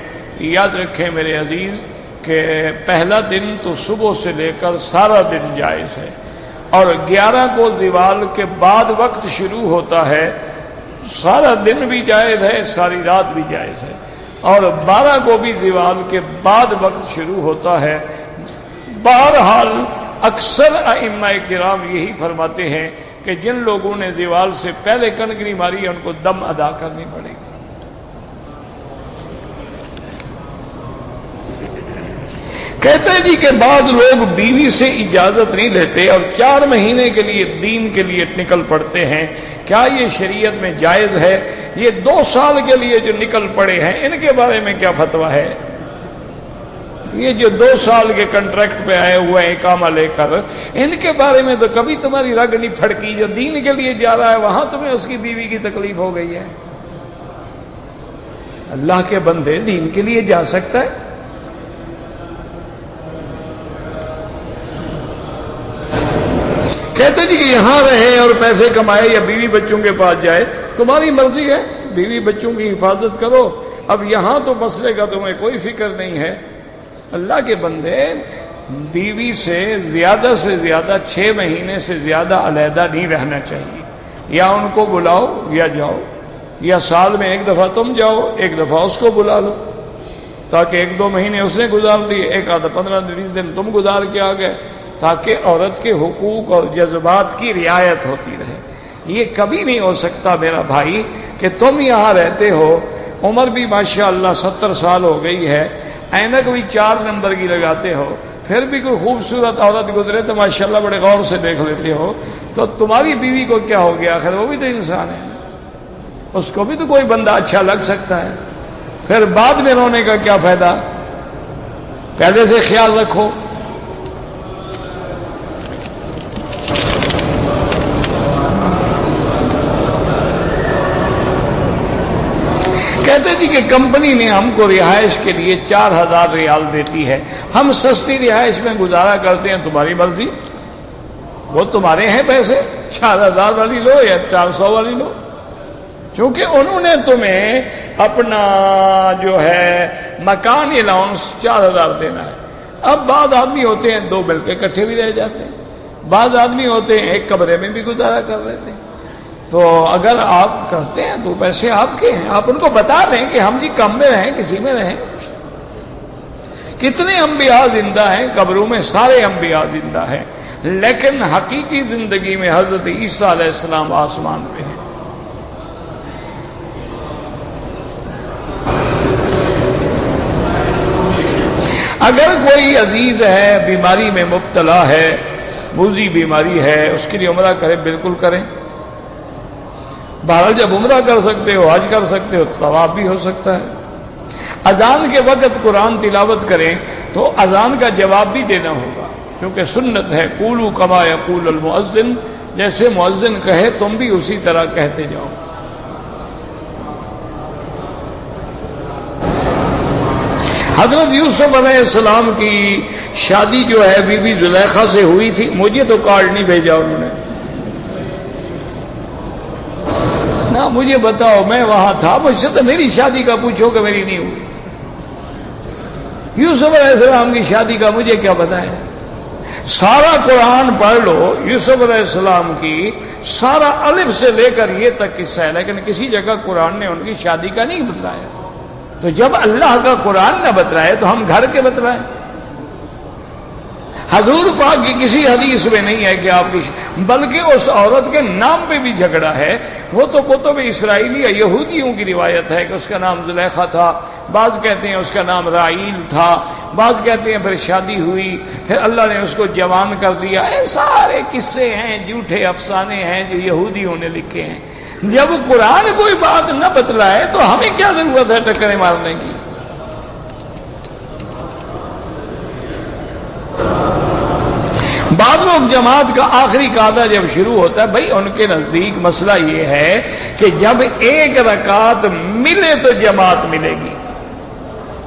یاد رکھیں میرے عزیز کہ کہ پہلا دن تو صبح سے لے کر سارا دن جائز ہے، اور 11 کو زوال کے بعد وقت شروع ہوتا ہے، سارا دن بھی جائز ہے، ساری رات بھی جائز ہے، اور 12 کو بھی زوال کے بعد وقت شروع ہوتا ہے۔ بہرحال اکثر ائمہ کرام یہی فرماتے ہیں کہ جن لوگوں نے زوال سے پہلے کنکری ماری ان کو دم ادا کرنی پڑے گی۔ کہتے ہیں جی کہ بعض لوگ بیوی سے اجازت نہیں لیتے اور 4 مہینے کے لیے دین کے لیے نکل پڑتے ہیں، کیا یہ شریعت میں جائز ہے؟ یہ 2 سال کے لیے جو نکل پڑے ہیں ان کے بارے میں کیا فتویٰ ہے؟ یہ جو 2 سال کے کنٹریکٹ پہ آئے ہوئے ہیں اقامہ لے کر، ان کے بارے میں تو کبھی تمہاری رگ نہیں پھڑکی؟ جو دین کے لیے جا رہا ہے وہاں تمہیں اس کی بیوی کی تکلیف ہو گئی ہے؟ اللہ کے بندے دین کے لیے جا سکتا ہے؟ کہتے جی کہ یہاں رہے اور پیسے کمائے یا بیوی بچوں کے پاس جائے، تمہاری مرضی ہے، بیوی بچوں کی حفاظت کرو، اب یہاں تو مسئلے کا تمہیں کوئی فکر نہیں ہے۔ اللہ کے بندے بیوی سے زیادہ 6 مہینے سے زیادہ علیحدہ نہیں رہنا چاہیے، یا ان کو بلاؤ یا جاؤ، یا سال میں 1 دفعہ تم جاؤ، 1 دفعہ اس کو بلا لو، تاکہ 1-2 مہینے اس نے گزار لیے، 15-20 دن تم گزار کے آ گئے، تاکہ عورت کے حقوق اور جذبات کی رعایت ہوتی رہے۔ یہ کبھی نہیں ہو سکتا میرا بھائی کہ تم یہاں رہتے ہو، عمر بھی ماشاءاللہ 70 سال ہو گئی ہے، اینک بھی 4 نمبر کی لگاتے ہو، پھر بھی کوئی خوبصورت عورت گزرے تو ماشاءاللہ بڑے غور سے دیکھ لیتے ہو، تو تمہاری بیوی کو کیا ہو گیا؟ آخر وہ بھی تو انسان ہے، اس کو بھی تو کوئی بندہ اچھا لگ سکتا ہے، پھر بعد میں رونے کا کیا فائدہ؟ پہلے سے خیال رکھو۔ کہتے جی کہ کمپنی نے ہم کو رہائش کے لیے 4000 ریال دیتی ہے، ہم سستی رہائش میں گزارا کرتے ہیں، تمہاری مرضی، وہ تمہارے ہیں پیسے، 4000 والی لو یا 400 والی لو، چونکہ انہوں نے تمہیں اپنا جو ہے مکان الاؤنس 4000 دینا ہے۔ اب بعض آدمی ہوتے ہیں 2 مل کے اکٹھے بھی رہ جاتے ہیں، بعض آدمی ہوتے ہیں 1 کمرے میں بھی گزارا کر لیتے ہیں، تو اگر آپ کرتے ہیں تو پیسے آپ کے ہیں، آپ ان کو بتا دیں کہ ہم جی کم میں رہیں، کسی میں رہیں۔ کتنے انبیاء زندہ ہیں قبروں میں؟ سارے انبیاء زندہ ہیں، لیکن حقیقی زندگی میں حضرت عیسیٰ علیہ السلام آسمان پہ ہیں۔ اگر کوئی عزیز ہے بیماری میں مبتلا ہے، موذی بیماری ہے، اس کے لیے عمرہ کرے، بالکل کریں۔ بہرحال جب عمرہ کر سکتے ہو، حج کر سکتے ہو، طواف بھی ہو سکتا ہے۔ اذان کے وقت قرآن تلاوت کریں تو اذان کا جواب بھی دینا ہوگا، کیونکہ سنت ہے قولوا کما یقول المؤذن، جیسے مؤذن کہے تم بھی اسی طرح کہتے جاؤ۔ حضرت یوسف علیہ السلام کی شادی جو ہے بی بی زلیخا سے ہوئی تھی، مجھے تو کارڈ نہیں بھیجا انہوں نے، نہ مجھے بتاؤ، میں وہاں تھا، مجھ سے تو میری شادی کا پوچھو کہ میری نہیں ہوئی۔ یوسف علیہ السلام کی شادی کا مجھے کیا پتہ ہے؟ سارا قرآن پڑھ لو، یوسف علیہ السلام کی سارا الف سے لے کر یہ تک قصہ ہے، لیکن کسی جگہ قرآن نے ان کی شادی کا نہیں بتلایا۔ تو جب اللہ کا قرآن نہ بتلائے تو ہم گھر کے بتلائیں؟ حضور پاک کی کسی حدیث میں نہیں ہے کہ آپ کی، بلکہ اس عورت کے نام پہ بھی جھگڑا ہے۔ وہ تو کتب اسرائیلی یہودیوں کی روایت ہے کہ اس کا نام زلیخا تھا، بعض کہتے ہیں اس کا نام راعیل تھا، بعض کہتے ہیں پھر شادی ہوئی، پھر اللہ نے اس کو جوان کر دیا۔ یہ سارے قصے ہیں، جھوٹے افسانے ہیں جو یہودیوں نے لکھے ہیں۔ جب قرآن کوئی بات نہ بتلائے تو ہمیں کیا ضرورت ہے ٹکریں مارنے کی؟ بعض لوگ جماعت کا آخری قاعدہ جب شروع ہوتا ہے، بھائی ان کے نزدیک مسئلہ یہ ہے کہ جب 1 رکعت ملے تو جماعت ملے گی۔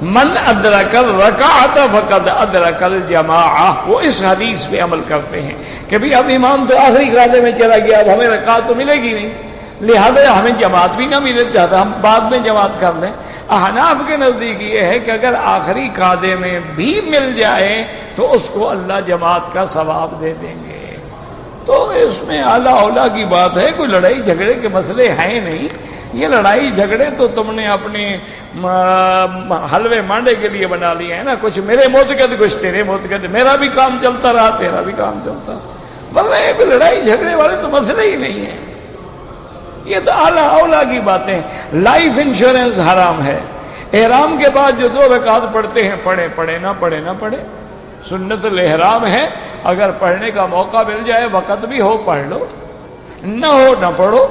من ادرک الرکعۃ فقد ادرک الجماعہ، وہ اس حدیث پہ عمل کرتے ہیں کہ بھئی اب امام تو آخری قاعدے میں چلا گیا، اب ہمیں رکعت تو ملے گی نہیں، لہذا ہمیں جماعت بھی نہ ملے، زیادہ ہم بعد میں جماعت کر لیں۔ احناف کے نزدیک یہ ہے کہ اگر آخری قعدے میں بھی مل جائے تو اس کو اللہ جماعت کا ثواب دے دیں گے۔ تو اس میں اعلیٰ اولیٰ کی بات ہے، کوئی لڑائی جھگڑے کے مسئلے ہیں نہیں۔ یہ لڑائی جھگڑے تو تم نے اپنے حلوے مانڈے کے لیے بنا لیے ہیں نا، کچھ میرے معتقد کچھ تیرے معتقد، میرا بھی کام چلتا رہا تیرا بھی کام چلتا، ورنہ یہ کوئی لڑائی جھگڑے والے تو مسئلے ہی نہیں ہیں۔ یہ تو اعلیٰ اولیٰ کی باتیں۔ لائف انشورنس حرام ہے، احرام کے بعد جو 2 رکعت پڑھتے ہیں پڑھے نہ پڑھے، سنت الاحرام ہے، اگر پڑھنے کا موقع مل جائے وقت بھی ہو پڑھ لو، نہ ہو نہ پڑھو۔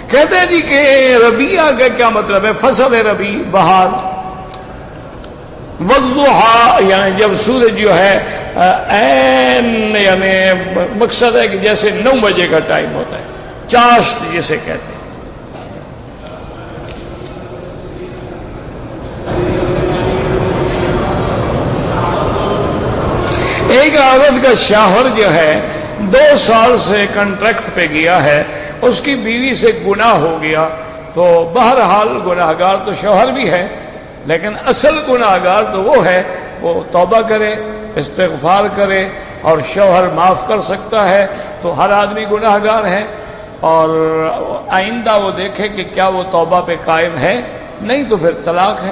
کہتے ہیں جی کہ ربیع کا کیا مطلب ہے؟ فصل ربیع، بہار، والضحیٰ یعنی جب سورج جو ہے عین، یعنی مقصد ہے کہ جیسے 9 بجے کا ٹائم ہوتا ہے، چاشت جسے کہتے ہیں۔ ایک عورت کا شوہر جو ہے 2 سال سے کنٹریکٹ پہ گیا ہے، اس کی بیوی سے گناہ ہو گیا، تو بہرحال گناہگار تو شوہر بھی ہے، لیکن اصل گناہگار تو وہ ہے، وہ توبہ کرے، استغفار کرے، اور شوہر معاف کر سکتا ہے، تو ہر آدمی گناہگار ہے، اور آئندہ وہ دیکھے کہ کیا وہ توبہ پہ قائم ہے، نہیں تو پھر طلاق ہے۔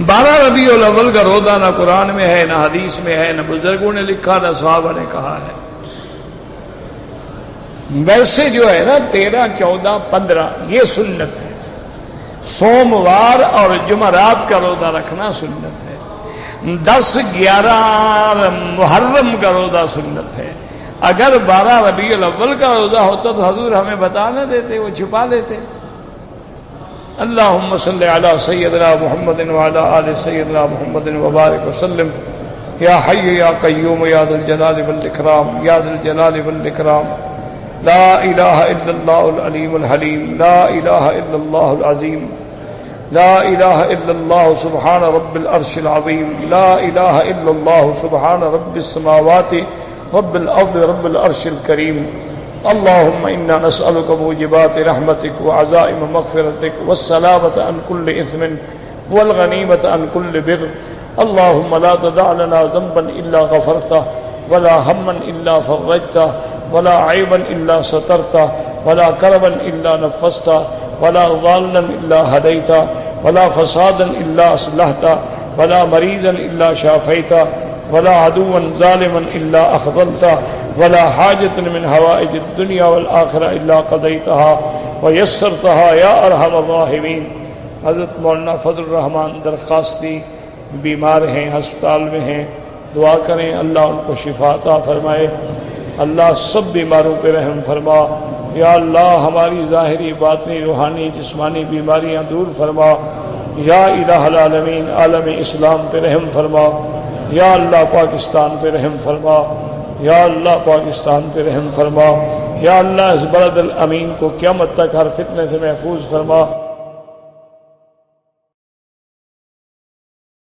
بارہ ربیع الاول کا روزہ نہ قرآن میں ہے، نہ حدیث میں ہے، نہ بزرگوں نے لکھا، نہ صحابہ نے کہا ہے۔ ویسے جو ہے نا 13، 14، 15 یہ سنت ہے، سوموار اور جمعرات کا روزہ رکھنا سنت ہے، 10، 11 محرم کا روزہ سنت ہے۔ اگر 12 ربیع الاول کا روزہ ہوتا تو حضور ہمیں بتا نہ دیتے، وہ چھپا لیتے۔ اللہم صلی علی سیدنا محمد وعلی آل سیدنا محمد وبارک وسلم، یا حی یا قیوم یا ذا الجلال والاکرام، یا ذا الجلال والاکرام، لا الہ الا اللہ العلیم الحلیم، لا الہ الا اللہ العظیم، لا الہ الا اللہ سبحان رب العرش العظیم، لا الہ الا اللہ سبحان رب السماوات رب الارض رب العرش الکریم۔ اللهم إنا نسألك موجبات رحمتك وعزائم مغفرتك والسلامة عن كل إثم والغنيمة عن كل بر۔ اللهم لا تدع لنا ذنبا إلا غفرته، ولا هما إلا فرجته، ولا عيبا إلا سترته، ولا كربا إلا نفسته، ولا ضالا إلا هديته، ولا فسادا إلا أصلحته، ولا مريضا إلا شافيته، ولا عدوا ظالما إلا أخذلته، ولا حاجة من حوائج الدنيا والآخرة إلا قضيتها ويسرتها يا أرحم الراحمين۔ حضرت مولانا فضل الرحمان درخواستی بیمار ہیں، ہسپتال میں ہیں، دعا کریں اللہ ان کو شفا عطا فرمائے، اللہ سب بیماروں پہ رحم فرما، یا اللہ ہماری ظاہری باطنی روحانی جسمانی بیماریاں دور فرما، یا الہ العالمین عالم اسلام پہ رحم فرما، یا اللہ پاکستان پہ رحم فرما، یا اللہ پاکستان پہ رحم فرما، یا اللہ اس بلد الامین کو قیامت تک ہر فتنے سے محفوظ فرما۔